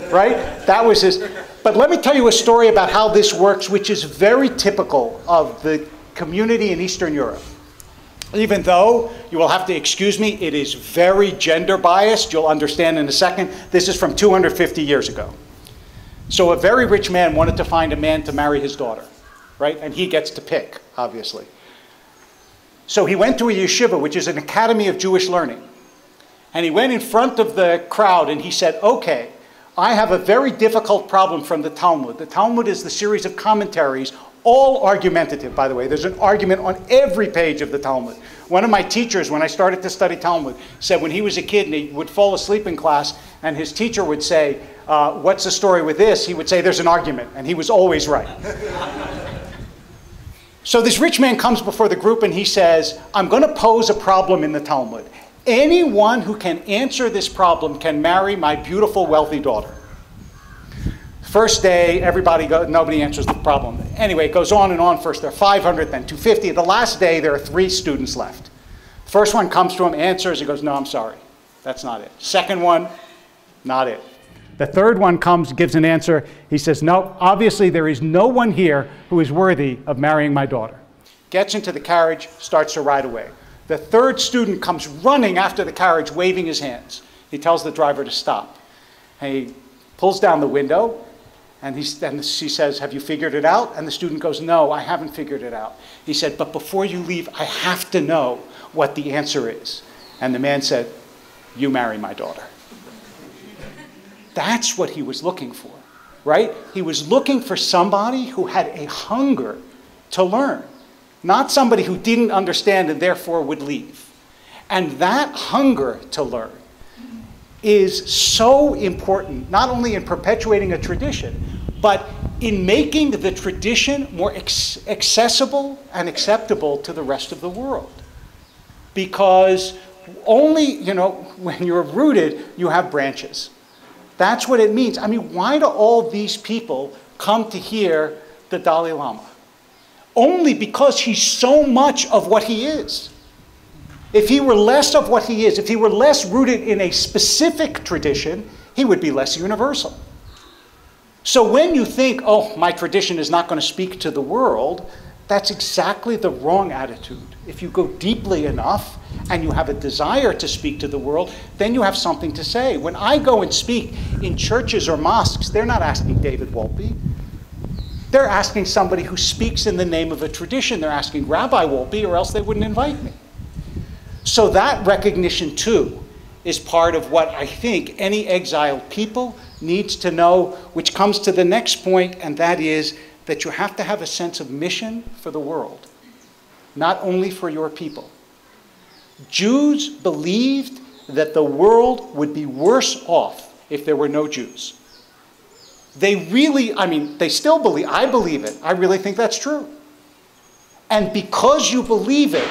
Right? That was his. But let me tell you a story about how this works, which is very typical of the community in Eastern Europe. Even though, you will have to excuse me, it is very gender biased. You'll understand in a second. This is from 250 years ago. So a very rich man wanted to find a man to marry his daughter, right? And he gets to pick, obviously. So he went to a yeshiva, which is an academy of Jewish learning. And he went in front of the crowd and he said, okay, I have a very difficult problem from the Talmud. The Talmud is the series of commentaries all argumentative, by the way. There's an argument on every page of the Talmud. One of my teachers, when I started to study Talmud, said when he was a kid and he would fall asleep in class and his teacher would say, what's the story with this? He would say, there's an argument, and he was always right. So this rich man comes before the group and he says, I'm going to pose a problem in the Talmud. Anyone who can answer this problem can marry my beautiful, wealthy daughter. First day, nobody answers the problem. Anyway, it goes on and on. First there are 500, then 250. The last day, there are 3 students left. First one comes to him, answers. He goes, no, I'm sorry. That's not it. Second one, not it. The third one comes, gives an answer. He says, no, obviously there is no one here who is worthy of marrying my daughter. Gets into the carriage, starts to ride away. The third student comes running after the carriage, waving his hands. He tells the driver to stop. And he pulls down the window, and she says, have you figured it out? And the student goes, no, I haven't figured it out. He said, but before you leave, I have to know what the answer is. And the man said, you marry my daughter. That's what he was looking for, right? He was looking for somebody who had a hunger to learn, not somebody who didn't understand and therefore would leave. And that hunger to learn is so important, not only in perpetuating a tradition, but in making the tradition more accessible and acceptable to the rest of the world. Because only, when you're rooted, you have branches. That's what it means. I mean, why do all these people come to hear the Dalai Lama? Only because he's so much of what he is. If he were less of what he is, if he were less rooted in a specific tradition, he would be less universal. So when you think, oh, my tradition is not going to speak to the world, that's exactly the wrong attitude. If you go deeply enough and you have a desire to speak to the world, then you have something to say. When I go and speak in churches or mosques, they're not asking David Wolpe. They're asking somebody who speaks in the name of a tradition. They're asking Rabbi Wolpe, or else they wouldn't invite me. So that recognition, too, is part of what I think any exiled people needs to know, which comes to the next point, and that is that you have to have a sense of mission for the world, not only for your people. Jews believed that the world would be worse off if there were no Jews. They really, they still believe, I believe it. I really think that's true. And because you believe it,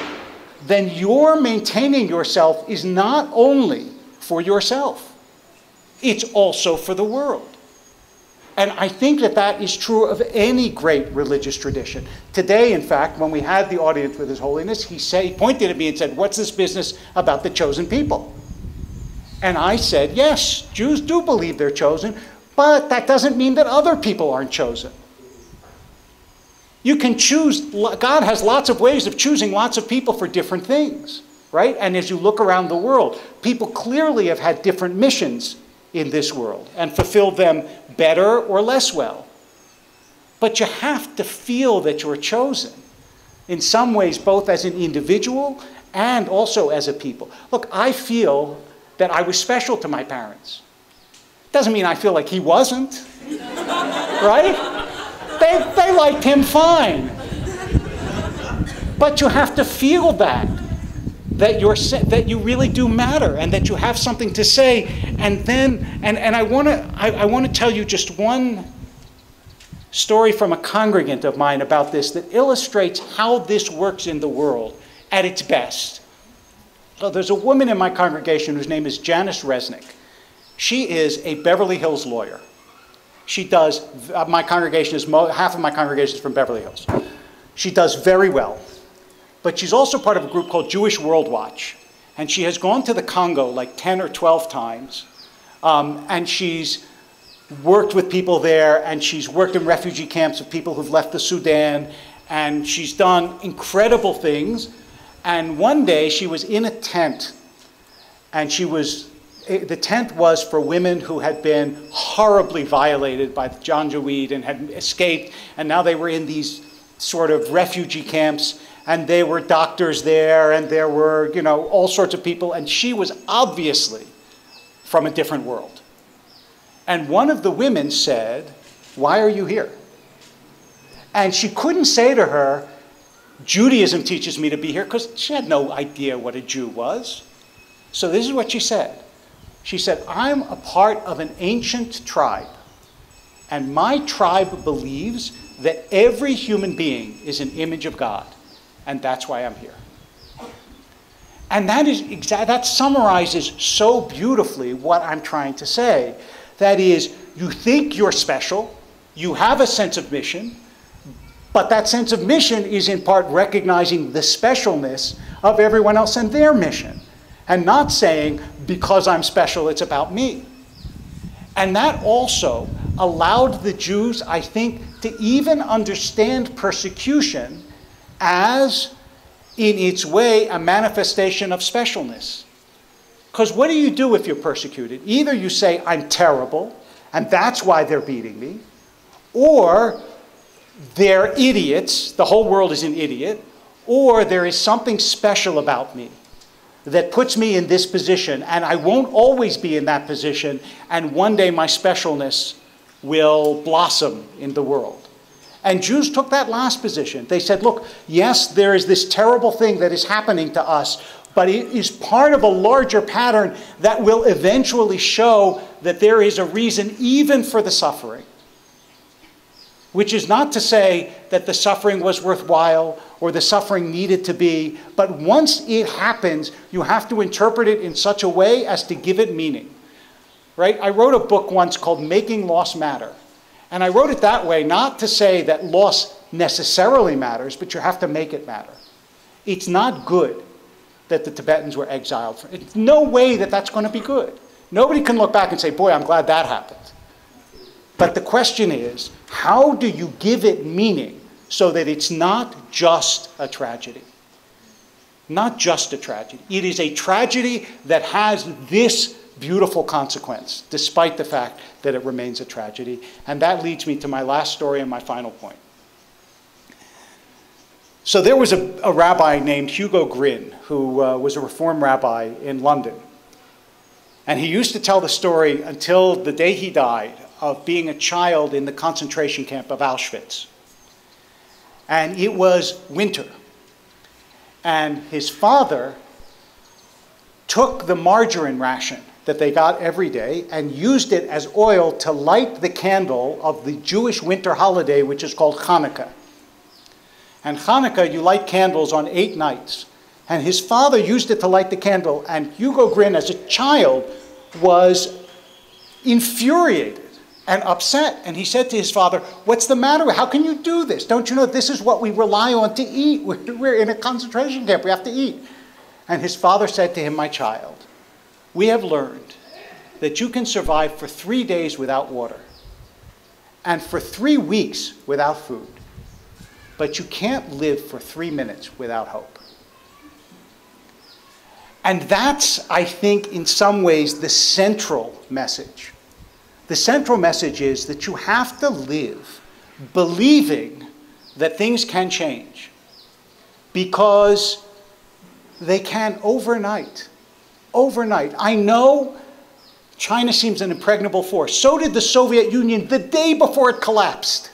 then your maintaining yourself is not only for yourself, it's also for the world. And I think that that is true of any great religious tradition. Today, in fact, when we had the audience with His Holiness, he pointed at me and said, what's this business about the chosen people? And I said, yes, Jews do believe they're chosen, but that doesn't mean that other people aren't chosen. You can choose, God has lots of ways of choosing lots of people for different things, right? And as you look around the world, people clearly have had different missions in this world and fulfilled them better or less well. But you have to feel that you're chosen in some ways, both as an individual and also as a people. Look, I feel that I was special to my parents. Doesn't mean I feel like he wasn't, right? They liked him fine. But you have to feel that you really do matter and that you have something to say. And then, and I want to tell you just one story from a congregant of mine about this that illustrates how this works in the world at its best. So there's a woman in my congregation whose name is Janice Resnick. She is a Beverly Hills lawyer. She does, my congregation is, half of my congregation is from Beverly Hills. She does very well. But she's also part of a group called Jewish World Watch. And she has gone to the Congo like 10 or 12 times. And she's worked with people there, and she's worked in refugee camps of people who've left the Sudan. And she's done incredible things. And one day she was in a tent, and the tent was for women who had been horribly violated by the Janjaweed and had escaped, and now they were in these sort of refugee camps, and there were doctors there, and there were, all sorts of people, and she was obviously from a different world. And one of the women said, "Why are you here?" And she couldn't say to her, Judaism teaches me to be here, because she had no idea what a Jew was. So this is what she said. She said, I'm a part of an ancient tribe, and my tribe believes that every human being is an image of God, and that's why I'm here. And that summarizes so beautifully what I'm trying to say. That is, you think you're special, you have a sense of mission, but that sense of mission is in part recognizing the specialness of everyone else and their mission, and not saying, because I'm special, it's about me. And that also allowed the Jews, I think, to even understand persecution as, in its way, a manifestation of specialness. Because what do you do if you're persecuted? Either you say, I'm terrible, and that's why they're beating me, or they're idiots, the whole world is an idiot, or there is something special about me that puts me in this position, and I won't always be in that position, and one day my specialness will blossom in the world. And Jews took that last position. They said, look, yes, there is this terrible thing that is happening to us, but it is part of a larger pattern that will eventually show that there is a reason even for the suffering. Which is not to say that the suffering was worthwhile or the suffering needed to be, but once it happens, you have to interpret it in such a way as to give it meaning. Right? I wrote a book once called Making Loss Matter. And I wrote it that way, not to say that loss necessarily matters, but you have to make it matter. It's not good that the Tibetans were exiled. It's no way that that's going to be good. Nobody can look back and say, boy, I'm glad that happened. But the question is, how do you give it meaning so that it's not just a tragedy? Not just a tragedy. It is a tragedy that has this beautiful consequence, despite the fact that it remains a tragedy. And that leads me to my last story and my final point. So there was a rabbi named Hugo Gryn, who was a Reform rabbi in London. And he used to tell the story until the day he died of being a child in the concentration camp of Auschwitz. And it was winter. And his father took the margarine ration that they got every day and used it as oil to light the candle of the Jewish winter holiday, which is called Hanukkah. And Hanukkah, you light candles on 8 nights. And his father used it to light the candle. And Hugo Gryn, as a child, was infuriated and upset. And he said to his father, what's the matter? How can you do this? Don't you know this is what we rely on to eat? We're in a concentration camp. We have to eat. And his father said to him, my child, we have learned that you can survive for 3 days without water and for 3 weeks without food, but you can't live for 3 minutes without hope. And that's, I think, in some ways, the central message. The central message is that you have to live believing that things can change, because they can overnight. Overnight. I know China seems an impregnable force. So did the Soviet Union the day before it collapsed.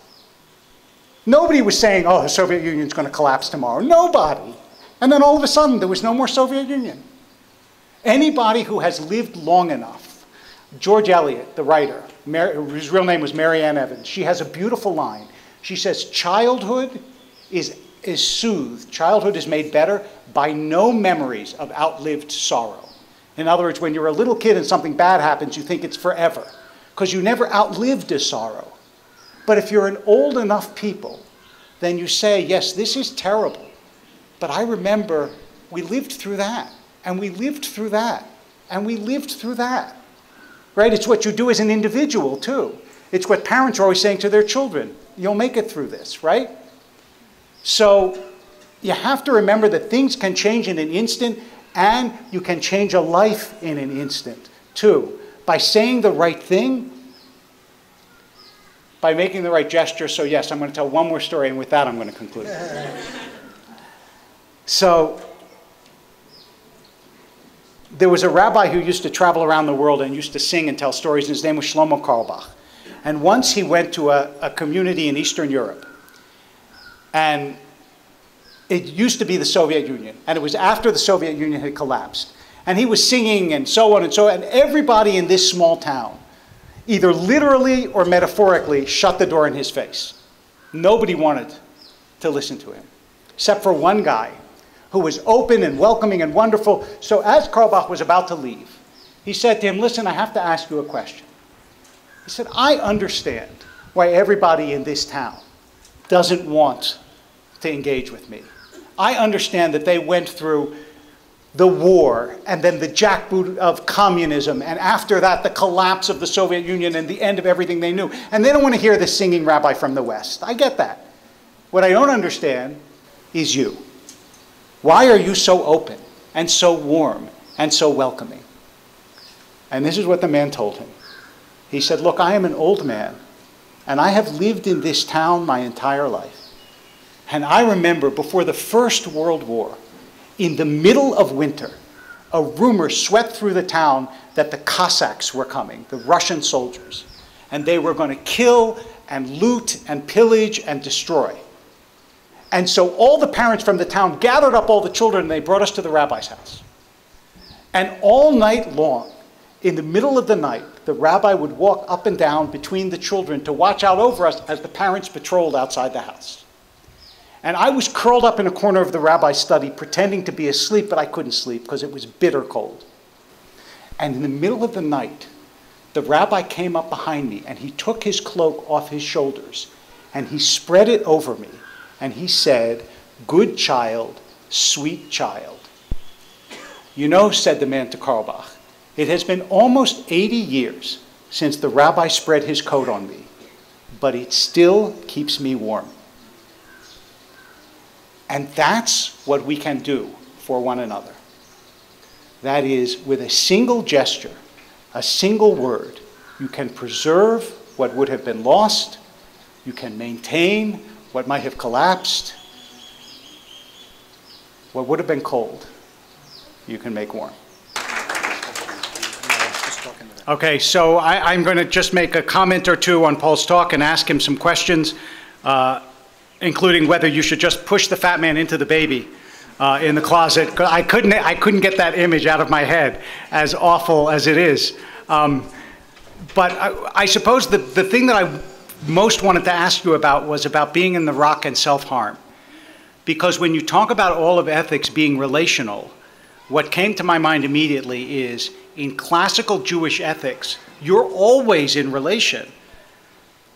Nobody was saying, oh, the Soviet Union's going to collapse tomorrow. Nobody. And then all of a sudden, there was no more Soviet Union. Anybody who has lived long enough, George Eliot, the writer, his real name was Mary Ann Evans, she has a beautiful line. She says, childhood is soothed, childhood is made better by no memories of outlived sorrow. In other words, when you're a little kid and something bad happens, you think it's forever, because you never outlived a sorrow. But if you're an old enough people, then you say, yes, this is terrible, but I remember we lived through that, and we lived through that, and we lived through that. Right? It's what you do as an individual, too. It's what parents are always saying to their children. You'll make it through this, right? So you have to remember that things can change in an instant, and you can change a life in an instant, too. By saying the right thing, by making the right gesture. So yes, I'm going to tell one more story, and with that I'm going to conclude. So there was a rabbi who used to travel around the world and used to sing and tell stories, and his name was Shlomo Carlebach. And once he went to a community in Eastern Europe, And it used to be the Soviet Union, and it was after the Soviet Union had collapsed. And he was singing and so on and so on, and everybody in this small town, either literally or metaphorically, shut the door in his face. Nobody wanted to listen to him, except for one guy who was open and welcoming and wonderful. So as Karlbach was about to leave, he said to him, listen, I have to ask you a question. He said, I understand why everybody in this town doesn't want to engage with me. I understand that they went through the war and then the jackboot of communism, and after that the collapse of the Soviet Union and the end of everything they knew. And they don't want to hear this singing rabbi from the West. I get that. What I don't understand is you. Why are you so open and so warm and so welcoming? And this is what the man told him. He said, look, I am an old man, and I have lived in this town my entire life. And I remember before the First World War, in the middle of winter, a rumor swept through the town that the Cossacks were coming, the Russian soldiers, and they were going to kill and loot and pillage and destroy. And so all the parents from the town gathered up all the children, and they brought us to the rabbi's house. And all night long, in the middle of the night, the rabbi would walk up and down between the children to watch out over us as the parents patrolled outside the house. And I was curled up in a corner of the rabbi's study pretending to be asleep, but I couldn't sleep because it was bitter cold. And in the middle of the night, the rabbi came up behind me and he took his cloak off his shoulders and he spread it over me and he said, good child, sweet child. You know, said the man to Karlbach, it has been almost 80 years since the rabbi spread his coat on me, but it still keeps me warm. And that's what we can do for one another. That is, with a single gesture, a single word, you can preserve what would have been lost, you can maintain what might have collapsed, what would have been cold, you can make warm. Okay, so I'm going to just make a comment or two on Paul's talk and ask him some questions, including whether you should just push the fat man into the baby in the closet. I couldn't get that image out of my head, as awful as it is. But I suppose the thing that I most wanted to ask you about was about being in the rock and self-harm. Because when you talk about all of ethics being relational, what came to my mind immediately is, in classical Jewish ethics, you're always in relation.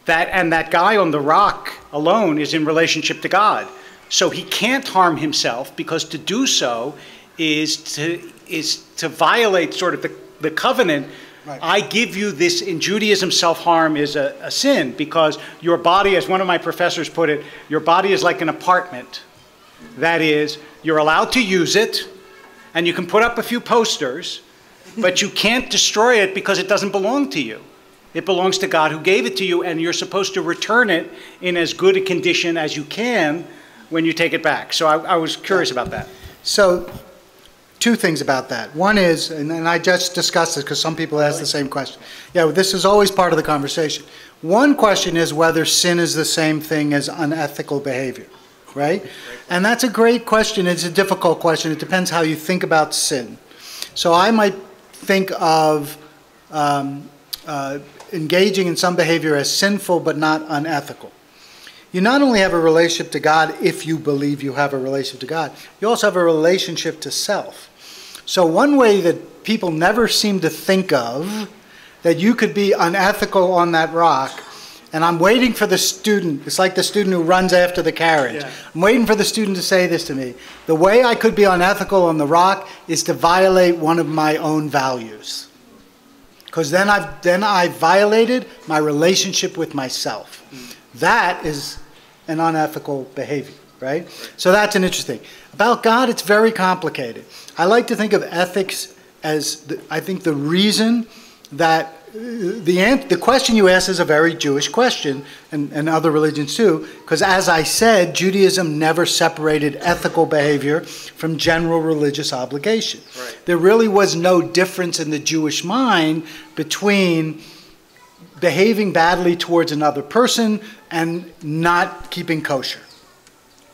And that guy on the rock alone is in relationship to God. So he can't harm himself, because to do so is to violate sort of the covenant. Right. I give you this. In Judaism, self-harm is a sin, because your body, as one of my professors put it, your body is like an apartment. That is, you're allowed to use it, and you can put up a few posters, but you can't destroy it because it doesn't belong to you. It belongs to God who gave it to you, and you're supposed to return it in as good a condition as you can when you take it back. So I was curious about that. So two things about that. One is, and I just discussed this because some people ask the same question. Yeah, this is always part of the conversation. One question is whether sin is the same thing as unethical behavior, right? And that's a great question. It's a difficult question. It depends how you think about sin. So I might think of engaging in some behavior as sinful but not unethical. You not only have a relationship to God if you believe you have a relationship to God, you also have a relationship to self. So one way that people never seem to think of that you could be unethical on that rock, and I'm waiting for the student, it's like the student who runs after the carriage. Yeah. I'm waiting for the student to say this to me. The way I could be unethical on the rock is to violate one of my own values. Because then I've violated my relationship with myself. That is an unethical behavior, right? So that's an interesting. About God, it's very complicated. I like to think of ethics as, I think, the reason that the question you ask is a very Jewish question, and other religions too, because as I said, Judaism never separated ethical behavior from general religious obligation. Right. There really was no difference in the Jewish mind between behaving badly towards another person and not keeping kosher.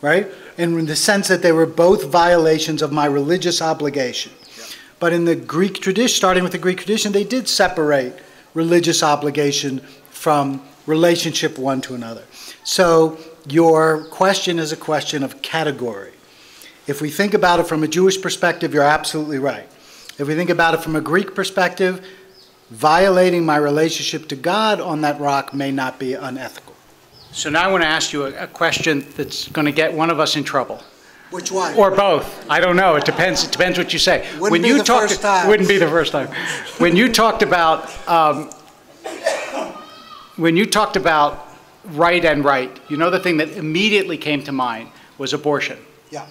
right? In the sense that they were both violations of my religious obligation. Yeah. But in the Greek tradition, starting with the Greek tradition, they did separate religious obligation from relationship one to another. So your question is a question of category. If we think about it from a Jewish perspective, you're absolutely right. If we think about it from a Greek perspective, violating my relationship to God on that rock may not be unethical. So now I want to ask you a question that's going to get one of us in trouble. Which one? Or both. I don't know. It depends. It depends what you say. Wouldn't be the first time. Wouldn't be the first time. When you talked about right and right, you know, the thing that immediately came to mind was abortion. Yeah.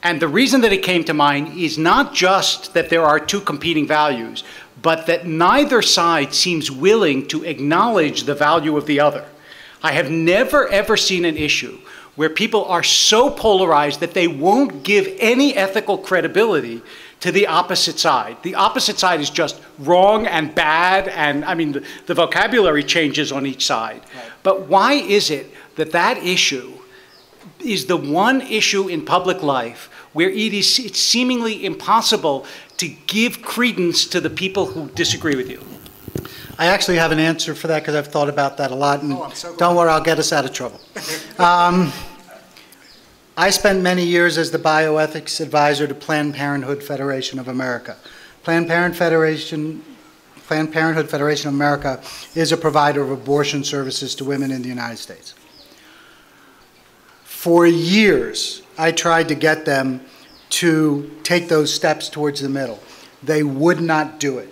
And the reason that it came to mind is not just that there are two competing values, but that neither side seems willing to acknowledge the value of the other. I have never, ever seen an issue where people are so polarized that they won't give any ethical credibility to the opposite side. The opposite side is just wrong and bad, and I mean, the vocabulary changes on each side. Right. But why is it that that issue is the one issue in public life where it's seemingly impossible to give credence to the people who disagree with you? I actually have an answer for that because I've thought about that a lot. And so don't worry, I'll get us out of trouble. I spent many years as the bioethics advisor to Planned Parenthood Federation of America. Planned Parenthood Federation of America is a provider of abortion services to women in the United States. For years, I tried to get them to take those steps towards the middle. They would not do it.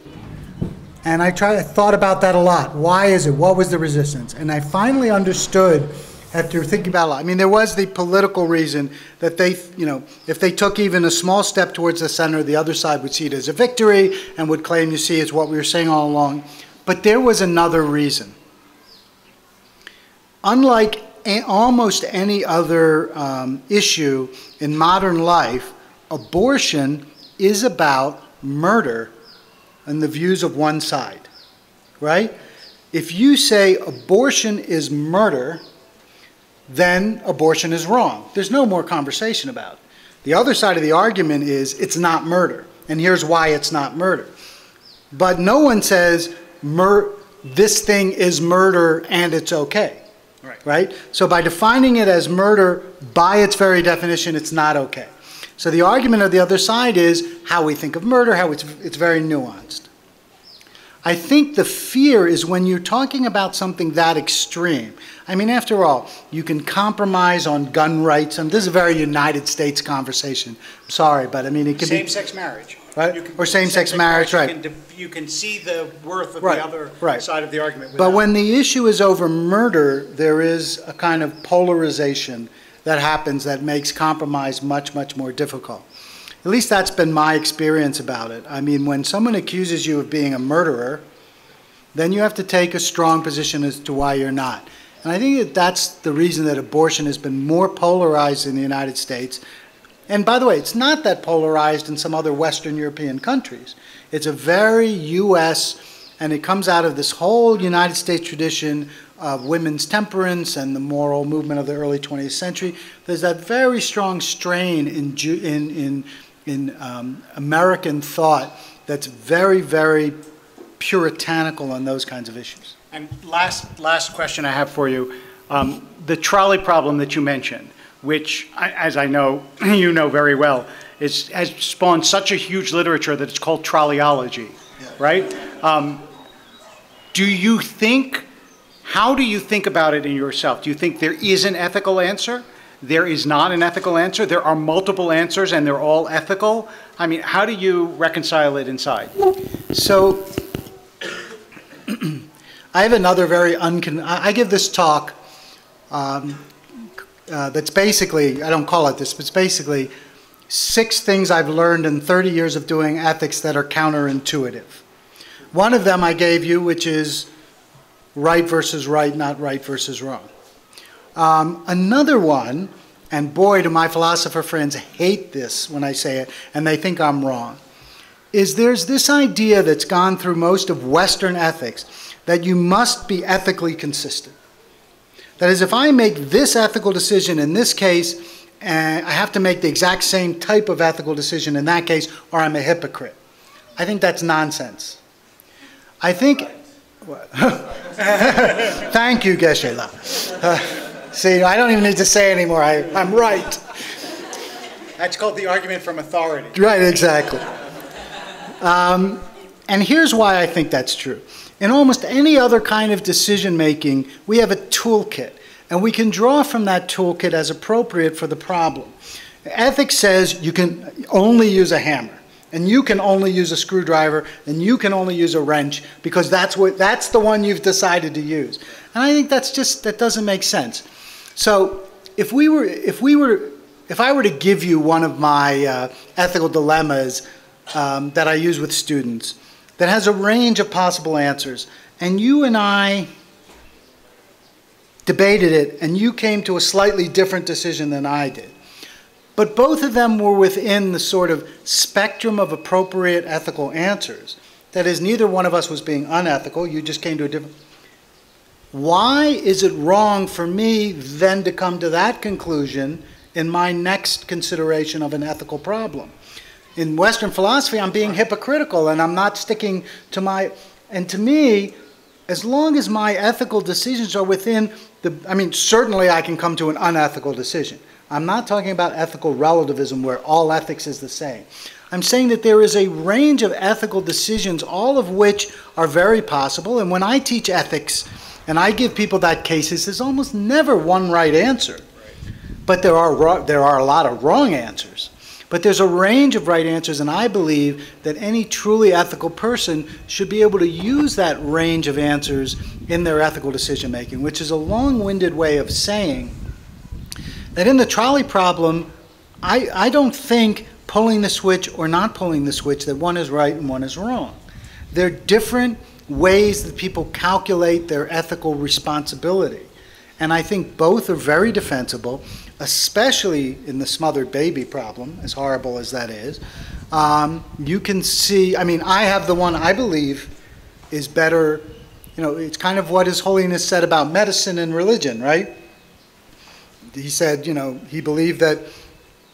And I thought about that a lot. Why is it? What was the resistance? And I finally understood after thinking about it a lot. I mean, there was the political reason that they, you know, if they took even a small step towards the center, the other side would see it as a victory and would claim, you see, it's what we were saying all along. But there was another reason. Unlike almost any other issue in modern life, abortion is about murder and the views of one side, right? If you say abortion is murder, then abortion is wrong. There's no more conversation about it. The other side of the argument is it's not murder, and here's why it's not murder. But no one says this thing is murder and it's okay, right? So by defining it as murder, by its very definition, it's not okay. So the argument of the other side is how we think of murder, how it's very nuanced. I think the fear is when you're talking about something that extreme. I mean, after all, you can compromise on gun rights, and this is a very United States conversation. I'm sorry, but I mean, it can be same-sex marriage. Right? Or same-sex marriage, right. You can see the worth of right. the other right. side of the argument. But when the issue is over murder, there is a kind of polarization that happens that makes compromise much, much more difficult. At least that's been my experience about it. I mean, when someone accuses you of being a murderer, then you have to take a strong position as to why you're not. And I think that that's the reason that abortion has been more polarized in the United States. And by the way, it's not that polarized in some other Western European countries. It's a very U.S., and it comes out of this whole United States tradition of women's temperance and the moral movement of the early 20th century. There's that very strong strain in American thought that's very, very puritanical on those kinds of issues. And last question I have for you, the trolley problem that you mentioned, which, as I know, you know very well, has spawned such a huge literature that it's called trolleyology, yeah. Right? How do you think about it in yourself? Do you think there is an ethical answer? There is not an ethical answer? There are multiple answers and they're all ethical? I mean, how do you reconcile it inside? So, I have another very I give this talk that's basically, I don't call it this, but it's basically 6 things I've learned in 30 years of doing ethics that are counterintuitive. One of them I gave you, which is right versus right, not right versus wrong. Another one, and boy, do my philosopher friends hate this when I say it, and they think I'm wrong, is there's this idea that's gone through most of Western ethics that you must be ethically consistent. That is, if I make this ethical decision in this case, I have to make the exact same type of ethical decision in that case, or I'm a hypocrite. I think that's nonsense. I think... Thank you, Geshe-la. See, I don't even need to say anymore. I'm right. That's called the argument from authority. Right, exactly. And here's why I think that's true. In almost any other kind of decision making, we have a toolkit, and we can draw from that toolkit as appropriate for the problem. Ethics says you can only use a hammer, and you can only use a screwdriver, and you can only use a wrench, because that's the one you've decided to use. And I think that doesn't make sense. So if I were to give you one of my ethical dilemmas that I use with students, that has a range of possible answers, and you and I debated it, and you came to a slightly different decision than I did, but both of them were within the sort of spectrum of appropriate ethical answers. That is, neither one of us was being unethical, you just came to a different... Why is it wrong for me then to come to that conclusion in my next consideration of an ethical problem? In Western philosophy, I'm being hypocritical, and I'm not sticking to my... And to me, as long as my ethical decisions are within the... I mean, certainly I can come to an unethical decision. I'm not talking about ethical relativism where all ethics is the same. I'm saying that there is a range of ethical decisions, all of which are very possible. And when I teach ethics and I give people that cases, there's almost never one right answer. But there are a lot of wrong answers. But there's a range of right answers, and I believe that any truly ethical person should be able to use that range of answers in their ethical decision making, which is a long-winded way of saying that in the trolley problem, I don't think pulling the switch or not pulling the switch, that one is right and one is wrong. There are different ways that people calculate their ethical responsibility. And I think both are very defensible, especially in the smothered baby problem, as horrible as that is. You can see, I mean, I have the one I believe is better, you know, it's kind of what His Holiness said about medicine and religion, right? He said, you know, he believed that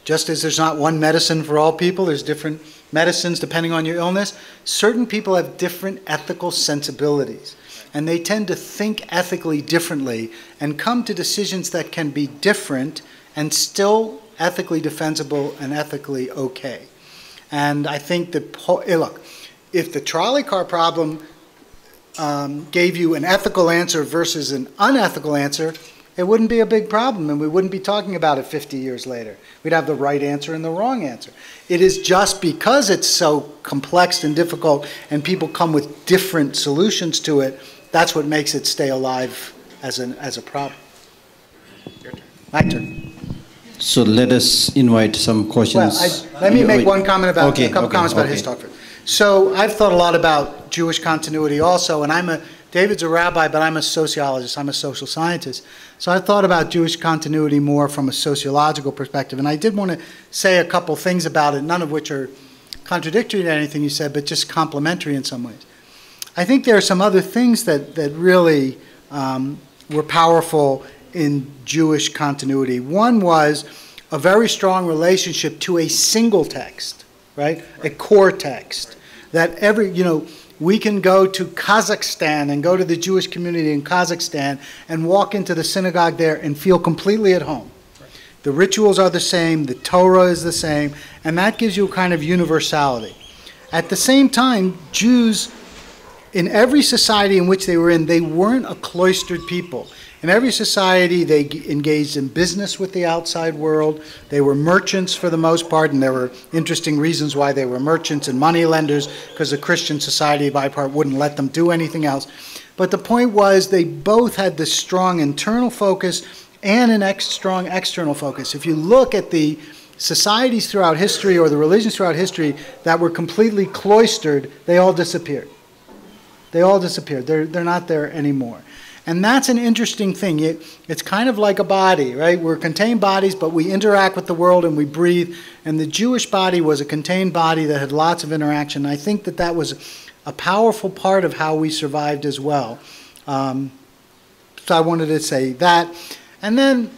just as there's not one medicine for all people, there's different medicines depending on your illness, certain people have different ethical sensibilities. And they tend to think ethically differently and come to decisions that can be different and still ethically defensible and ethically okay. And I think that, look, if the trolley car problem gave you an ethical answer versus an unethical answer, it wouldn't be a big problem, and we wouldn't be talking about it 50 years later. We'd have the right answer and the wrong answer. It is just because it's so complex and difficult and people come with different solutions to it, that's what makes it stay alive as a problem. Your turn. My turn. So let us invite some questions. Well, let me make one comment about, a couple comments about his talk first. So I've thought a lot about Jewish continuity also, and David's a rabbi, but I'm a sociologist, I'm a social scientist. So I've thought about Jewish continuity more from a sociological perspective, and I did want to say a couple things about it, none of which are contradictory to anything you said, but just complementary in some ways. I think there are some other things that really were powerful in Jewish continuity. One was a very strong relationship to a single text, right? A core text. That we can go to Kazakhstan and go to the Jewish community in Kazakhstan and walk into the synagogue there and feel completely at home. Right. The rituals are the same, the Torah is the same, and that gives you a kind of universality. At the same time, Jews, in every society in which they were in, they weren't a cloistered people. In every society, they engaged in business with the outside world. They were merchants for the most part, and there were interesting reasons why they were merchants and moneylenders, because the Christian society, by part, wouldn't let them do anything else. But the point was they both had this strong internal focus and an strong external focus. If you look at the societies throughout history or the religions throughout history that were completely cloistered, they all disappeared. They all disappeared. They're not there anymore. And that's an interesting thing. It's kind of like a body, right? We're contained bodies, but we interact with the world and we breathe. And the Jewish body was a contained body that had lots of interaction. I think that was a powerful part of how we survived as well. So I wanted to say that. And then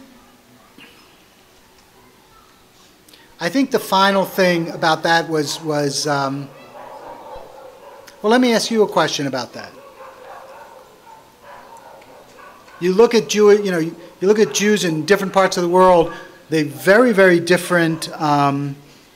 I think the final thing about that was well, let me ask you a question about that. You look at you look at Jews in different parts of the world. They have very, very different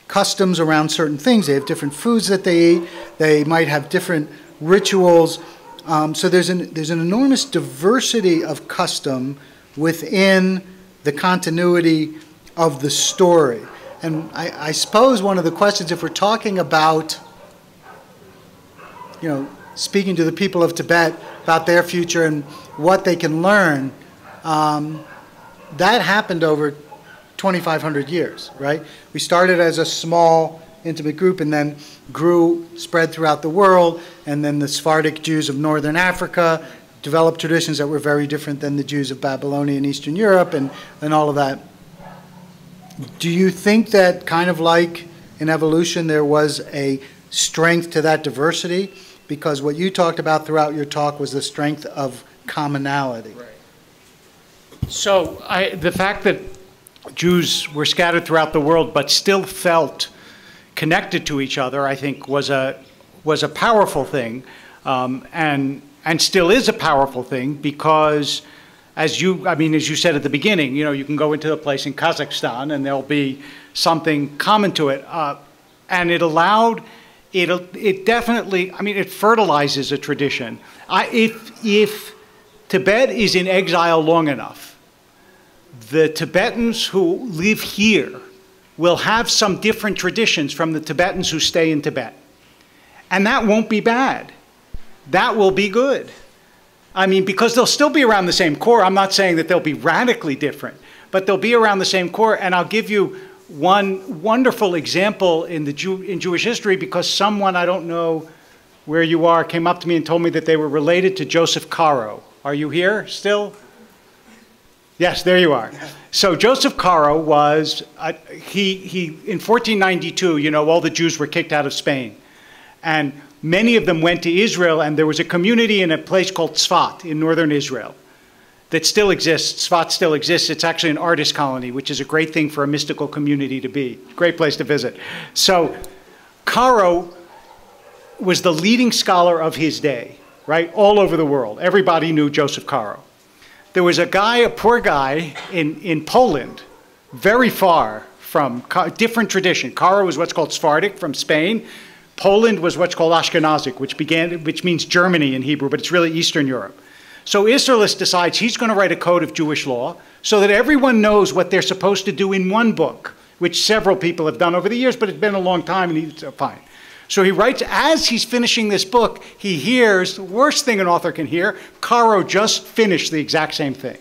customs around certain things. They have different foods that they eat. They might have different rituals. So there's an enormous diversity of custom within the continuity of the story. And I suppose one of the questions, if we're talking about, speaking to the people of Tibet about their future and what they can learn, that happened over 2,500 years, right? We started as a small, intimate group and then grew, spread throughout the world, and then the Sephardic Jews of Northern Africa developed traditions that were very different than the Jews of Babylonia and Eastern Europe and all of that. Do you think that kind of like in evolution there was a strength to that diversity? Because what you talked about throughout your talk was the strength of commonality. Right. So the fact that Jews were scattered throughout the world but still felt connected to each other, I think, was a powerful thing, and still is a powerful thing, because as you said at the beginning, you can go into a place in Kazakhstan and there'll be something common to it, and it definitely, it fertilizes a tradition. If Tibet is in exile long enough, the Tibetans who live here will have some different traditions from the Tibetans who stay in Tibet. And that won't be bad. That will be good. Because they'll still be around the same core. I'm not saying that they'll be radically different, but they'll be around the same core. And I'll give you one wonderful example in Jewish history, because someone, I don't know where you are, came up to me and told me that they were related to Joseph Caro. Are you here still? Yes, there you are. So Joseph Caro was, in 1492, all the Jews were kicked out of Spain. And many of them went to Israel, and there was a community in a place called Tzfat in northern Israel that still exists. Tzfat still exists. It's actually an artist colony, which is a great thing for a mystical community to be. Great place to visit. So Caro was the leading scholar of his day, right? All over the world. Everybody knew Joseph Caro. There was a poor guy in Poland, very far from, different tradition. Caro was what's called Sephardic from Spain. Poland was what's called Ashkenazic, which means Germany in Hebrew, but it's really Eastern Europe. So Isserles decides he's going to write a code of Jewish law so that everyone knows what they're supposed to do in one book, which several people have done over the years, but it's been a long time, and he's fine. So he writes, as he's finishing this book, he hears, the worst thing an author can hear, Caro just finished the exact same thing.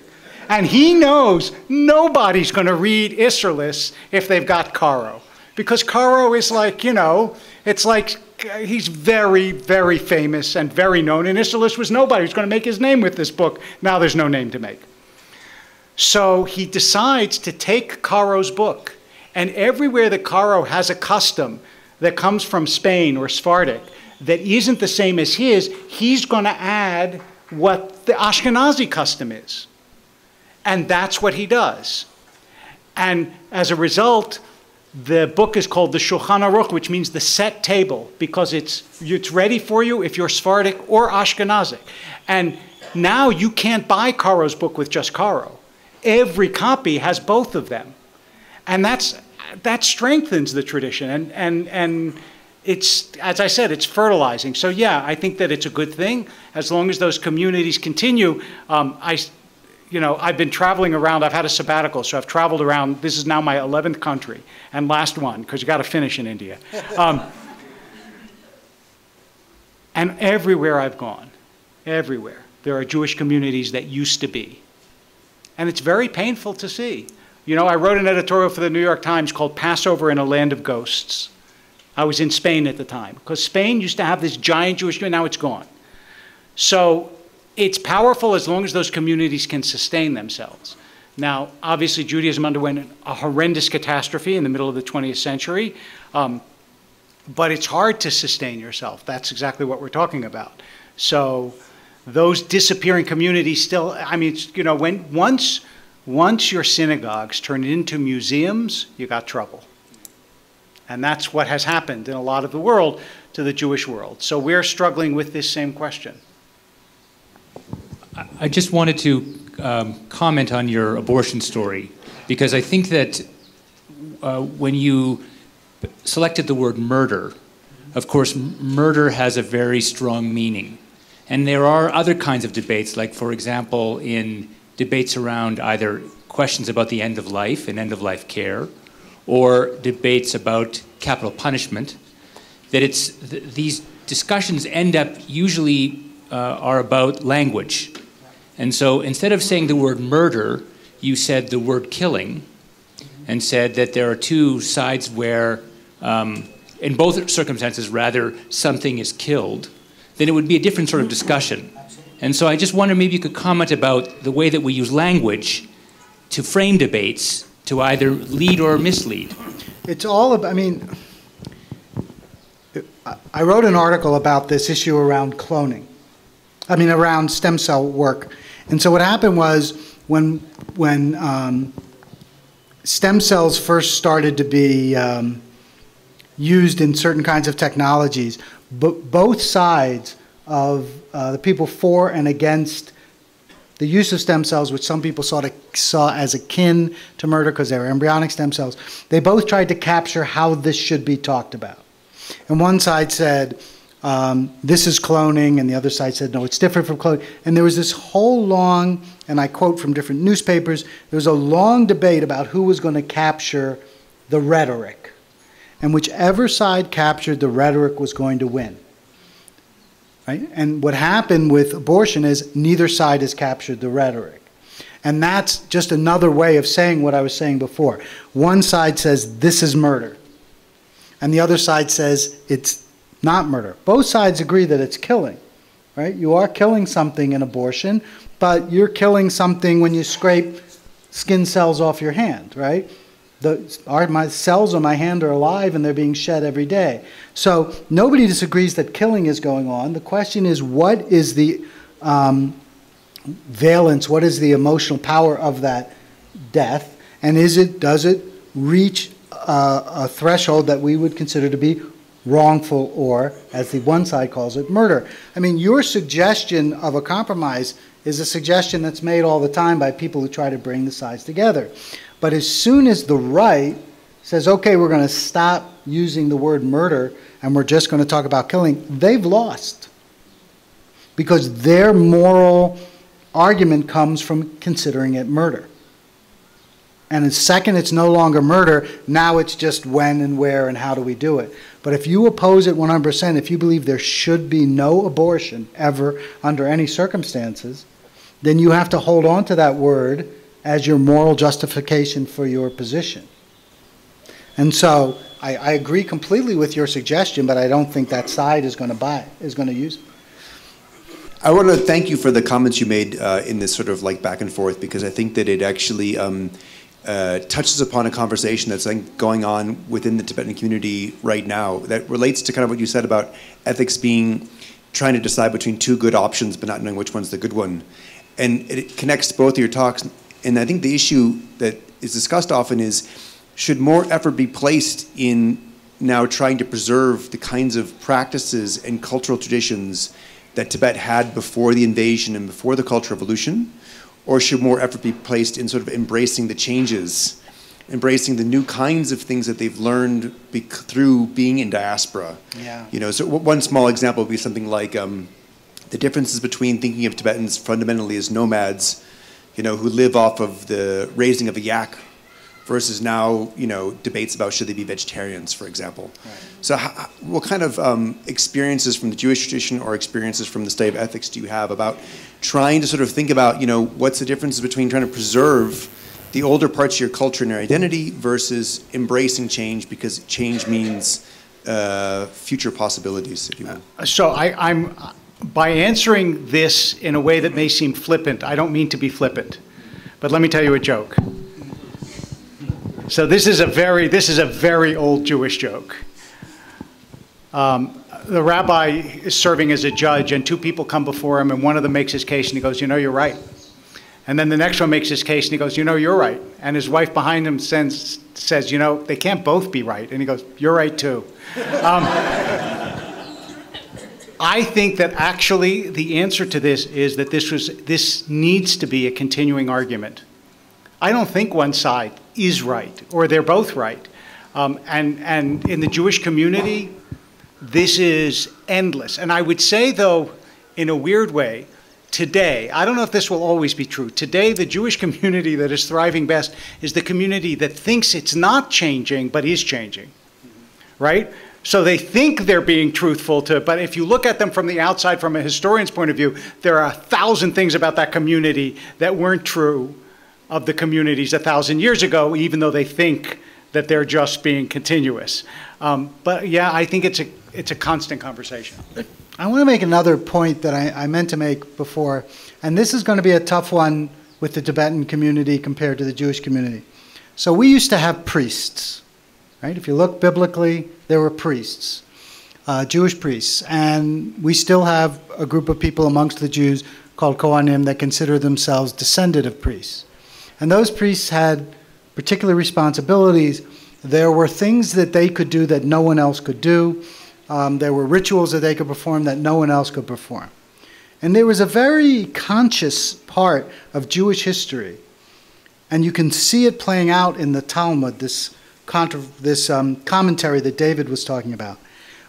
And he knows nobody's going to read Isserles if they've got Caro. Because Caro is like, it's like he's very, very famous and very known, and Isserles was nobody who's going to make his name with this book. Now there's no name to make. So he decides to take Caro's book, and everywhere that Caro has a custom that comes from Spain or Sephardic that isn't the same as his, he's going to add what the Ashkenazi custom is. And that's what he does. And as a result, the book is called the Shulchan Aruch, which means the set table, because it's ready for you if you're Sephardic or Ashkenazic. And now you can't buy Caro's book with just Caro. Every copy has both of them. And that strengthens the tradition, and it's, as I said, it's fertilizing. So yeah, I think that it's a good thing as long as those communities continue. I've been traveling around. I've had a sabbatical, so I've traveled around. This is now my 11th country and last one, because you got to finish in India. And everywhere I've gone, everywhere, there are Jewish communities that used to be, and it's very painful to see. I wrote an editorial for the New York Times called Passover in a Land of Ghosts. I was in Spain at the time, because Spain used to have this giant Jewish community, now it's gone. So it's powerful as long as those communities can sustain themselves. Now, obviously, Judaism underwent a horrendous catastrophe in the middle of the 20th century, but it's hard to sustain yourself. That's exactly what we're talking about. So those disappearing communities still, I mean, you know, once your synagogues turn into museums, you got trouble. And that's what has happened in a lot of the world to the Jewish world. So we're struggling with this same question. I just wanted to comment on your abortion story, because I think that when you selected the word murder, of course, murder has a very strong meaning. And there are other kinds of debates, like, for example, in debates around either questions about the end of life and end-of-life care, or debates about capital punishment, that these discussions end up usually are about language. And so instead of saying the word murder, you said the word killing, and said that there are two sides where, in both circumstances, rather, something is killed, then it would be a different sort of discussion. And so I just wonder maybe you could comment about the way that we use language to frame debates to either lead or mislead. It's all about, I mean, I wrote an article about this issue around cloning. I mean, around stem cell work. And so what happened was when stem cells first started to be used in certain kinds of technologies, both sides of the people for and against the use of stem cells, which some people saw as akin to murder because they were embryonic stem cells, they both tried to capture how this should be talked about. And one side said, this is cloning, and the other side said, no, it's different from cloning. And there was this whole long, and I quote from different newspapers, there was a long debate about who was going to capture the rhetoric. And whichever side captured the rhetoric was going to win. Right? And what happened with abortion is neither side has captured the rhetoric. And that's just another way of saying what I was saying before. One side says this is murder, and the other side says it's not murder. Both sides agree that it's killing. Right? You are killing something in abortion, but you're killing something when you scrape skin cells off your hand, right? My cells on my hand are alive and they're being shed every day. So nobody disagrees that killing is going on. The question is, what is the valence, what is the emotional power of that death? And does it reach a threshold that we would consider to be wrongful, or, as the one side calls it, murder? I mean, your suggestion of a compromise is a suggestion that's made all the time by people who try to bring the sides together. But as soon as the right says, okay, we're going to stop using the word murder and we're just going to talk about killing, they've lost. Because their moral argument comes from considering it murder. And the second it's no longer murder, now it's just when and where and how do we do it. But if you oppose it 100%, if you believe there should be no abortion ever under any circumstances, then you have to hold on to that word as your moral justification for your position. And so I agree completely with your suggestion, but I don't think that side is going to use it. I want to thank you for the comments you made in this sort of like back and forth, because I think that it actually touches upon a conversation that's going on within the Tibetan community right now that relates to kind of what you said about ethics being trying to decide between two good options but not knowing which one's the good one. And it connects both of your talks. And I think the issue that is discussed often is, should more effort be placed in now trying to preserve the kinds of practices and cultural traditions that Tibet had before the invasion and before the Cultural Revolution? Or should more effort be placed in sort of embracing the changes, embracing the new kinds of things that they've learned through being in diaspora? Yeah. You know, so one small example would be something like the differences between thinking of Tibetans fundamentally as nomads, you know, who live off of the raising of a yak, versus now, you know, debates about should they be vegetarians, for example. Right. So what kind of experiences from the Jewish tradition or experiences from the study of ethics do you have about trying to sort of think about, you know, what's the difference between trying to preserve the older parts of your culture and your identity versus embracing change, because change means future possibilities, if you will? So I'm by answering this in a way that may seem flippant, I don't mean to be flippant, but let me tell you a joke. So this is a very old Jewish joke. the rabbi is serving as a judge, and two people come before him, and one of them makes his case, and he goes, you know, you're right. And then the next one makes his case, and he goes, you know, you're right. And his wife behind him says, you know, they can't both be right. And he goes, you're right, too. I think that actually the answer to this is that this needs to be a continuing argument. I don't think one side is right, or they're both right. And in the Jewish community, this is endless. And I would say, though, in a weird way, today, I don't know if this will always be true, today the Jewish community that is thriving best is the community that thinks it's not changing, but is changing, right? So they think they're being truthful but if you look at them from the outside, from a historian's point of view, there are 1,000 things about that community that weren't true of the communities 1,000 years ago, even though they think that they're just being continuous. But yeah, I think it's a constant conversation. I want to make another point that I meant to make before, and this is going to be a tough one with the Tibetan community compared to the Jewish community. So we used to have priests, right? If you look biblically, there were priests, Jewish priests, and we still have a group of people amongst the Jews called Kohanim that consider themselves descended of priests. And those priests had particular responsibilities. There were things that they could do that no one else could do. There were rituals that they could perform that no one else could perform. And there was a very conscious part of Jewish history, and you can see it playing out in the Talmud, this commentary that David was talking about,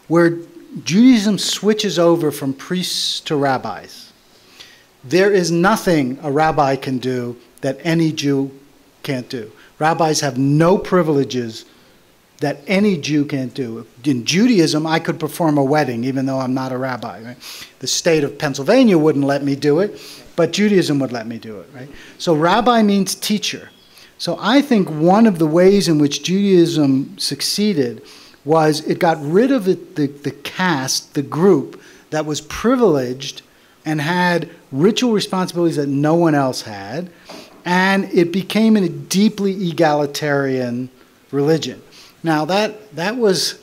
where Judaism switches over from priests to rabbis. There is nothing a rabbi can do that any Jew can't do. Rabbis have no privileges that any Jew can't do. In Judaism, I could perform a wedding, even though I'm not a rabbi. Right? The state of Pennsylvania wouldn't let me do it, but Judaism would let me do it. Right? So rabbi means teacher. So I think one of the ways in which Judaism succeeded was it got rid of the caste, the group that was privileged and had ritual responsibilities that no one else had, and it became a deeply egalitarian religion. Now that was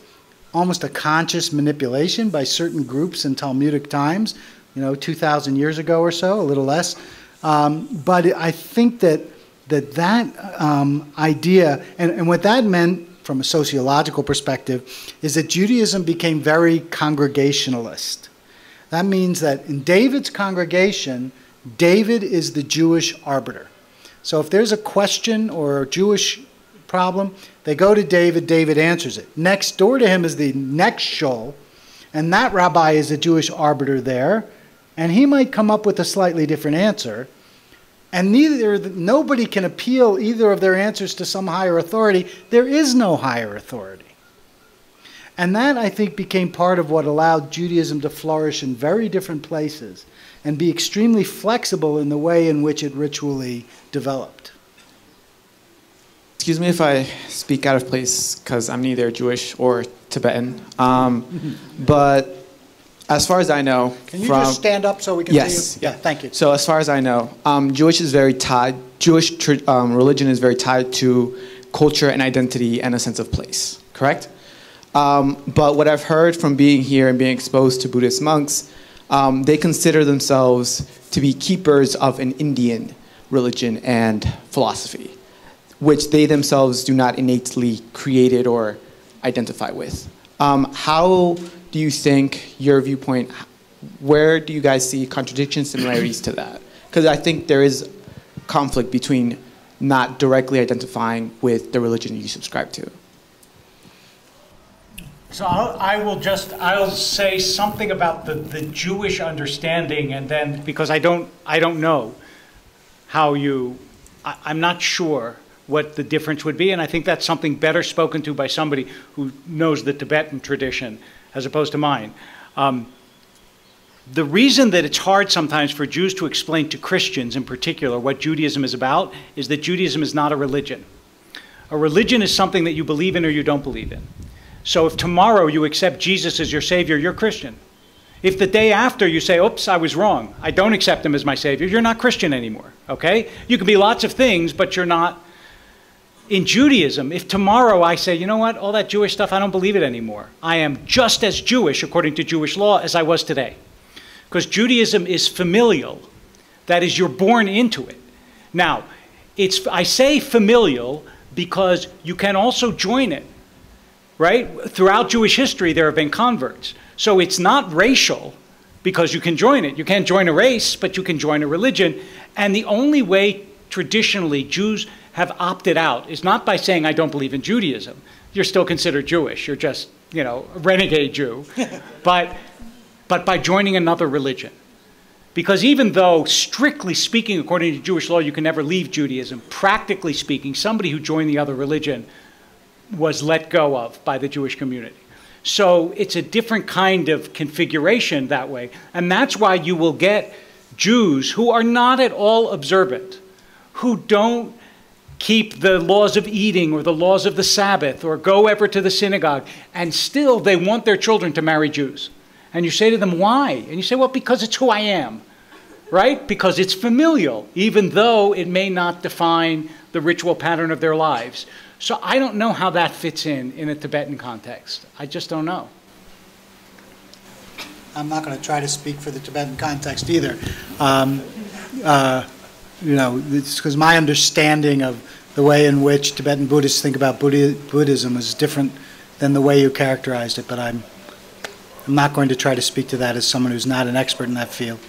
almost a conscious manipulation by certain groups in Talmudic times, 2,000 years ago or so, a little less. But I think that idea, and what that meant from a sociological perspective, is that Judaism became very congregationalist. That means that in David's congregation, David is the Jewish arbiter. So if there's a question or a Jewish problem, they go to David, David answers it. Next door to him is the next shul, and that rabbi is a Jewish arbiter there, and he might come up with a slightly different answer, and nobody can appeal either of their answers to some higher authority. There is no higher authority. And that, I think, became part of what allowed Judaism to flourish in very different places and be extremely flexible in the way in which it ritually developed. Excuse me if I speak out of place, because I'm neither Jewish or Tibetan. But as far as I know, can you just stand up so we can see you? Yeah, thank you. So as far as I know, Jewish religion is very tied to culture and identity and a sense of place, correct? But what I've heard from being here and being exposed to Buddhist monks, they consider themselves to be keepers of an Indian religion and philosophy, which they themselves do not innately create it or identify with. How do you think your viewpoint, where do you guys see contradictions, similarities to that? Because I think there is conflict between not directly identifying with the religion you subscribe to. So I'll say something about the Jewish understanding, and then, because I don't know how I'm not sure what the difference would be, and I think that's something better spoken to by somebody who knows the Tibetan tradition as opposed to mine. The reason that it's hard sometimes for Jews to explain to Christians in particular what Judaism is about is that Judaism is not a religion. A religion is something that you believe in or you don't believe in. So if tomorrow you accept Jesus as your Savior, you're Christian. If the day after you say, oops, I was wrong, I don't accept him as my Savior, you're not Christian anymore, okay? You can be lots of things, but you're not. In Judaism, if tomorrow I say, you know what, all that Jewish stuff, I don't believe it anymore. I am just as Jewish, according to Jewish law, as I was today. Because Judaism is familial. That is, you're born into it. Now, I say familial because you can also join it, right? Throughout Jewish history, there have been converts. So it's not racial because you can join it. You can't join a race, but you can join a religion. And the only way traditionally Jews have opted out is not by saying, I don't believe in Judaism. You're still considered Jewish. You're just, you know, a renegade Jew. but by joining another religion. Because even though, strictly speaking, according to Jewish law, you can never leave Judaism, practically speaking, somebody who joined the other religion was let go of by the Jewish community. So it's a different kind of configuration that way. And that's why you will get Jews who are not at all observant, who don't keep the laws of eating or the laws of the Sabbath or go ever to the synagogue, and still they want their children to marry Jews. And you say to them, why? And you say, well, because it's who I am, right? Because it's familial, even though it may not define the ritual pattern of their lives. So I don't know how that fits in a Tibetan context. I just don't know. I'm not going to try to speak for the Tibetan context either. You know, it's because my understanding of the way in which Tibetan Buddhists think about Buddhism is different than the way you characterized it, but I'm not going to try to speak to that as someone who's not an expert in that field.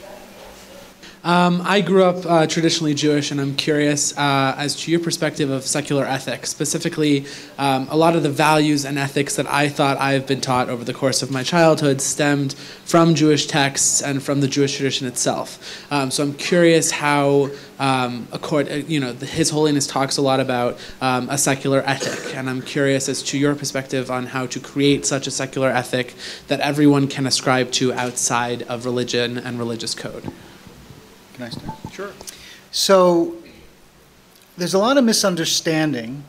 I grew up traditionally Jewish, and I'm curious as to your perspective of secular ethics. Specifically, a lot of the values and ethics that I thought I've been taught over the course of my childhood stemmed from Jewish texts and from the Jewish tradition itself. So I'm curious how, His Holiness talks a lot about a secular ethic, and I'm curious as to your perspective on how to create such a secular ethic that everyone can ascribe to outside of religion and religious code. Can I start? Sure. So there's a lot of misunderstanding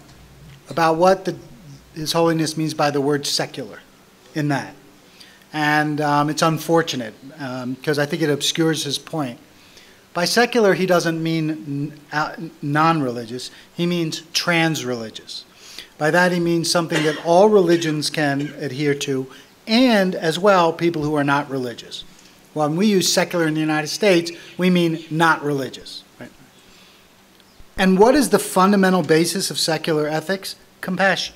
about what His Holiness means by the word secular in that. And it's unfortunate because I think it obscures his point. By secular, he doesn't mean non-religious. He means trans-religious. By that, he means something that all religions can adhere to, and as well, people who are not religious. When we use secular in the United States, we mean not religious. Right? And what is the fundamental basis of secular ethics? Compassion.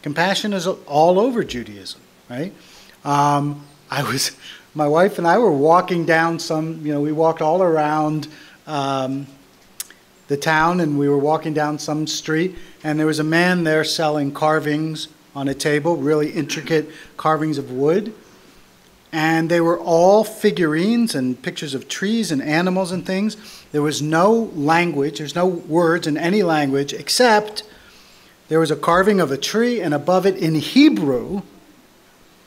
Compassion is all over Judaism, right? My wife and I were walking down we walked all around the town, and we were walking down some street, and there was a man there selling carvings on a table, really intricate carvings of wood. And they were all figurines and pictures of trees and animals and things. There was no language, there's no words in any language, except there was a carving of a tree, and above it in Hebrew,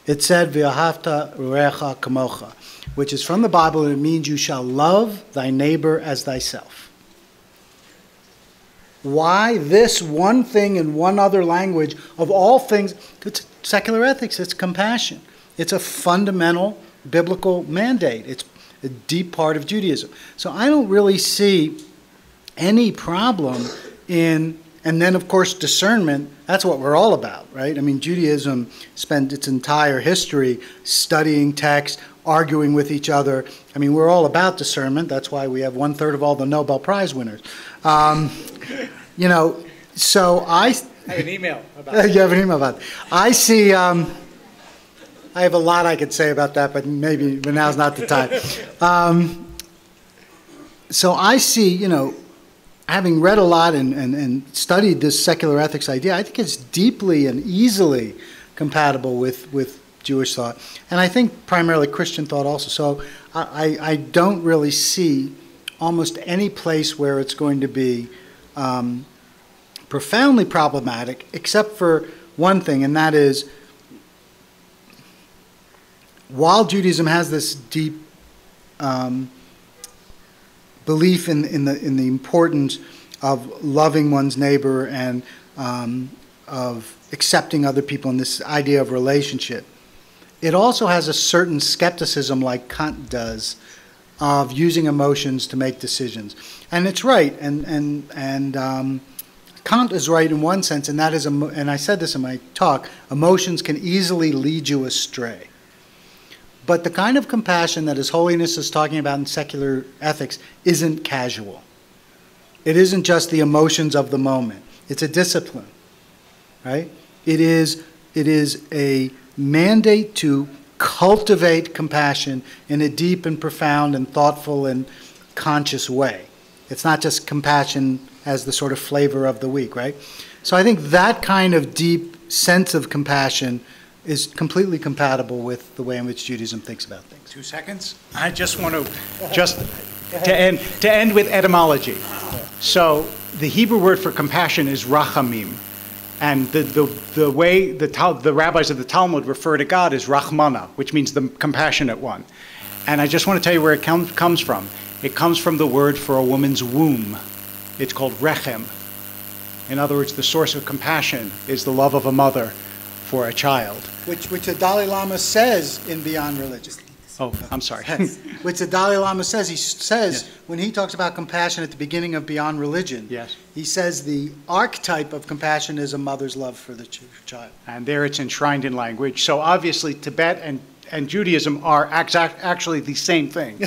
it said, V'ahavta recha kamocha, which is from the Bible, and it means you shall love thy neighbor as thyself. Why this one thing in one other language of all things? It's secular ethics, it's compassion. It's a fundamental biblical mandate. It's a deep part of Judaism. So I don't really see any problem in, and then of course discernment, that's what we're all about, right? I mean, Judaism spent its entire history studying text, arguing with each other. I mean, we're all about discernment. That's why we have 1/3 of all the Nobel Prize winners. So I have an email about that. You have an email about that. I see... I have a lot I could say about that, but now's not the time. So I see, having read a lot and studied this secular ethics idea, I think it's deeply and easily compatible with Jewish thought, and I think primarily Christian thought also. So I don't really see almost any place where it's going to be profoundly problematic, except for one thing, and that is, while Judaism has this deep belief in the importance of loving one's neighbor and of accepting other people and this idea of relationship, it also has a certain skepticism, like Kant does, of using emotions to make decisions. And it's right. And Kant is right in one sense, and that is, and I said this in my talk, emotions can easily lead you astray. But the kind of compassion that His Holiness is talking about in secular ethics isn't casual. It isn't just the emotions of the moment. It's a discipline, right? It is a mandate to cultivate compassion in a deep and profound and thoughtful and conscious way. It's not just compassion as the sort of flavor of the week, right? So I think that kind of deep sense of compassion is completely compatible with the way in which Judaism thinks about things. 2 seconds. I just want to end with etymology. So the Hebrew word for compassion is rachamim, and the way the rabbis of the Talmud refer to God is Rahmana, which means the compassionate one. And I just want to tell you where it comes from. It comes from the word for a woman's womb. It's called rechem. In other words, the source of compassion is the love of a mother for a child. Which the Dalai Lama says in Beyond Religion. Oh, I'm sorry. Which the Dalai Lama says. He says, when he talks about compassion at the beginning of Beyond Religion, yes, he says the archetype of compassion is a mother's love for the child. And there it's enshrined in language. So obviously Tibet and Judaism are actually the same thing.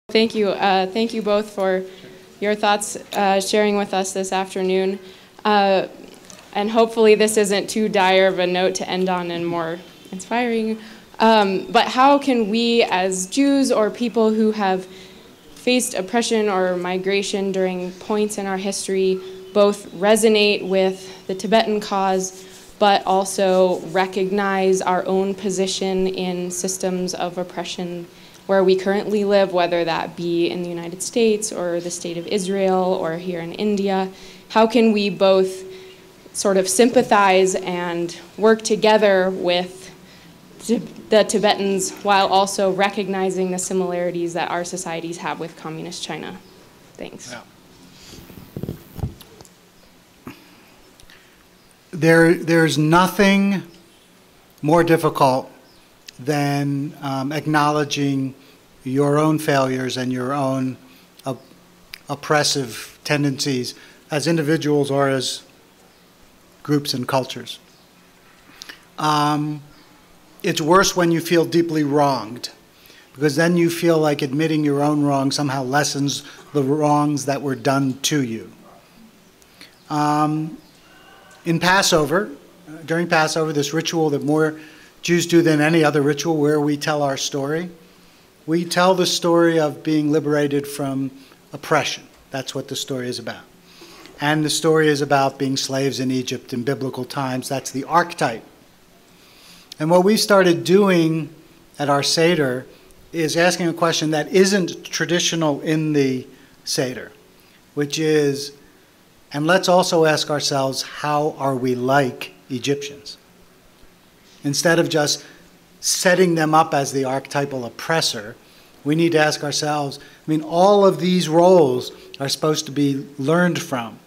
Thank you. Thank you both for your thoughts, sharing with us this afternoon. And hopefully this isn't too dire of a note to end on and more inspiring. But how can we as Jews or people who have faced oppression or migration during points in our history both resonate with the Tibetan cause, but also recognize our own position in systems of oppression where we currently live, whether that be in the United States or the state of Israel or here in India? How can we both sort of sympathize and work together with the Tibetans while also recognizing the similarities that our societies have with communist China? Thanks. Yeah. There's nothing more difficult than acknowledging your own failures and your own oppressive tendencies as individuals or as groups and cultures. It's worse when you feel deeply wronged, because then you feel like admitting your own wrong somehow lessens the wrongs that were done to you. In Passover, during Passover, this ritual that more Jews do than any other ritual, where we tell our story, we tell the story of being liberated from oppression. That's what the story is about. And the story is about being slaves in Egypt in biblical times. That's the archetype. And what we started doing at our Seder is asking a question that isn't traditional in the Seder, which is, and let's also ask ourselves, how are we like Egyptians? Instead of just setting them up as the archetypal oppressor, we need to ask ourselves, I mean, all of these roles are supposed to be learned from,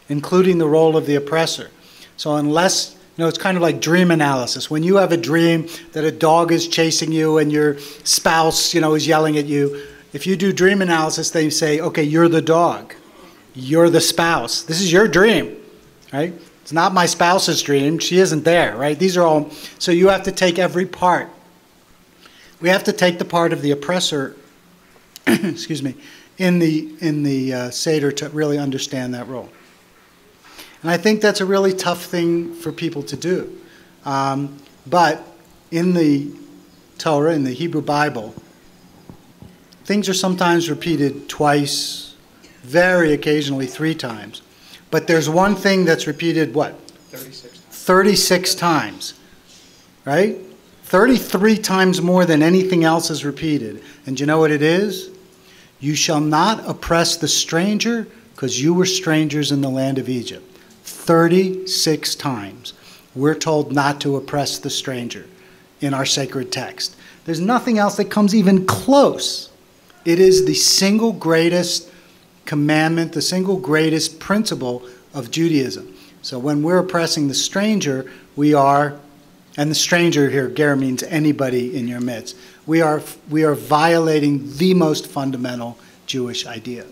including the role of the oppressor. So unless, it's kind of like dream analysis. When you have a dream that a dog is chasing you and your spouse, is yelling at you, if you do dream analysis, they say, okay, you're the dog. You're the spouse. This is your dream, right? It's not my spouse's dream. She isn't there, right? These are all, so you have to take every part. We have to take the part of the oppressor, excuse me, in the Seder to really understand that role. And I think that's a really tough thing for people to do. But in the Torah, in the Hebrew Bible, things are sometimes repeated twice, very occasionally 3 times. But there's one thing that's repeated, what? 36 times. 36 times, right? 33 times more than anything else is repeated. And you know what it is? You shall not oppress the stranger, because you were strangers in the land of Egypt. 36 times we're told not to oppress the stranger in our sacred text. There's nothing else that comes even close. It is the single greatest commandment, the single greatest principle of Judaism. So when we're oppressing the stranger, we are, and the stranger here, ger, means anybody in your midst, we are violating the most fundamental Jewish idea.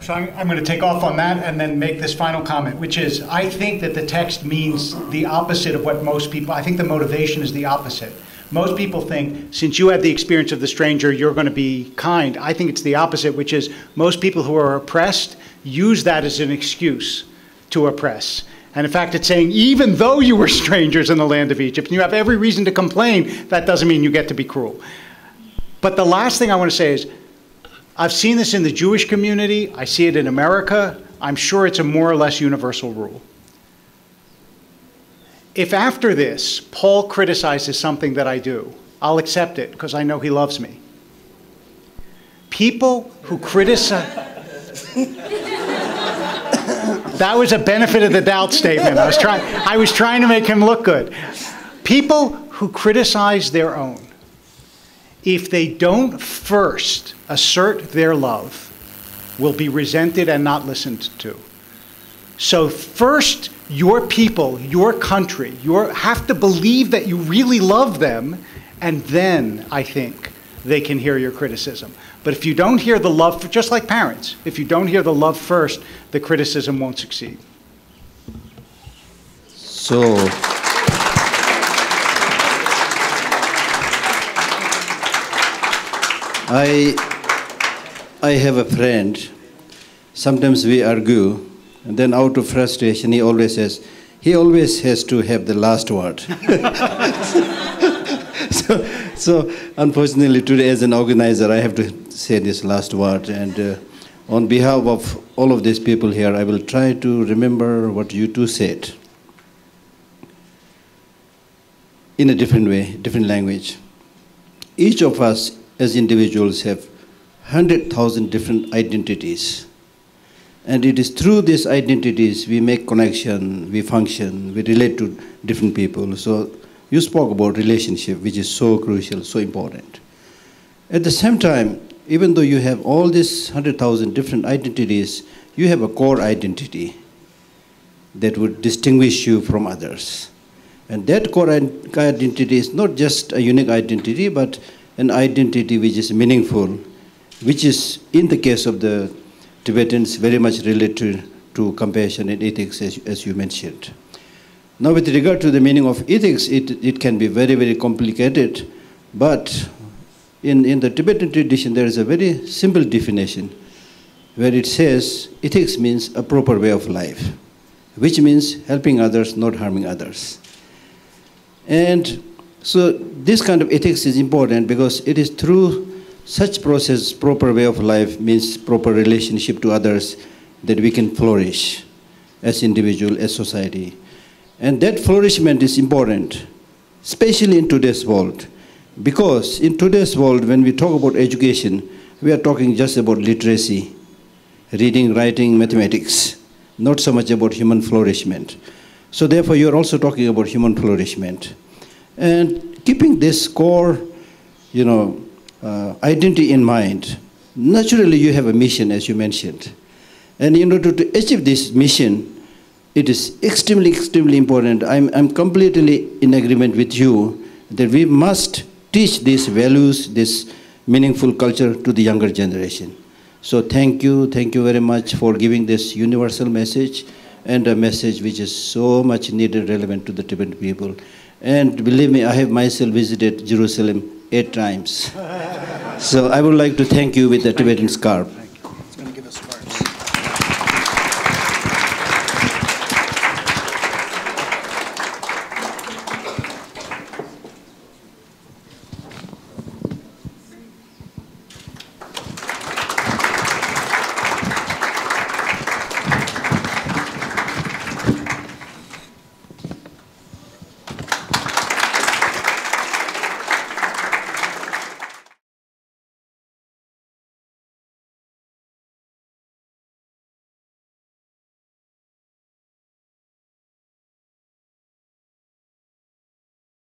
So I'm going to take off on that and then make this final comment, which is, I think that the text means the opposite of what most people, I think the motivation is the opposite. Most people think, since you had the experience of the stranger, you're going to be kind. I think it's the opposite, which is most people who are oppressed use that as an excuse to oppress. And in fact, it's saying, even though you were strangers in the land of Egypt, and you have every reason to complain, that doesn't mean you get to be cruel. But the last thing I want to say is, I've seen this in the Jewish community, I see it in America, I'm sure it's a more or less universal rule. If after this, Paul criticizes something that I do, I'll accept it because I know he loves me. People who criticize... That was a benefit of the doubt statement. I was trying to make him look good. People who criticize their own, if they don't first assert their love, will be resented and not listened to. So first, your people, your country, you have to believe that you really love them, and then I think they can hear your criticism. But if you don't hear the love, just like parents, if you don't hear the love first, the criticism won't succeed. So, I have a friend. Sometimes we argue, and then out of frustration, he always says, he always has to have the last word. So unfortunately today as an organizer, I have to say this last word. And on behalf of all of these people here, I will try to remember what you two said in a different way, different language. Each of us as individuals have 100,000 different identities. And it is through these identities we make connection, we function, we relate to different people. So you spoke about relationship, which is so crucial, so important. At the same time, even though you have all these 100,000 different identities, you have a core identity that would distinguish you from others. And that core identity is not just a unique identity, but an identity which is meaningful, which is, in the case of the Tibetans, very much related to compassion and ethics, as you mentioned. Now, with regard to the meaning of ethics, it can be very, very complicated, but in the Tibetan tradition, there is a very simple definition where it says ethics means a proper way of life, which means helping others, not harming others. And so this kind of ethics is important because it is through such process, proper way of life means proper relationship to others, that we can flourish as individual, as society. And that flourishment is important, especially in today's world. Because in today's world, when we talk about education, we are talking just about literacy, reading, writing, mathematics, not so much about human flourishment. So therefore, you're also talking about human flourishment. And keeping this core, identity in mind, naturally you have a mission, as you mentioned. And in order to achieve this mission, it is extremely, extremely important. I'm completely in agreement with you that we must teach these values, this meaningful culture to the younger generation. So thank you very much for giving this universal message, and a message which is so much needed, relevant to the Tibetan people. And believe me, I have myself visited Jerusalem 8 times. So I would like to thank you with the Tibetan scarf. It's going to give us scarves.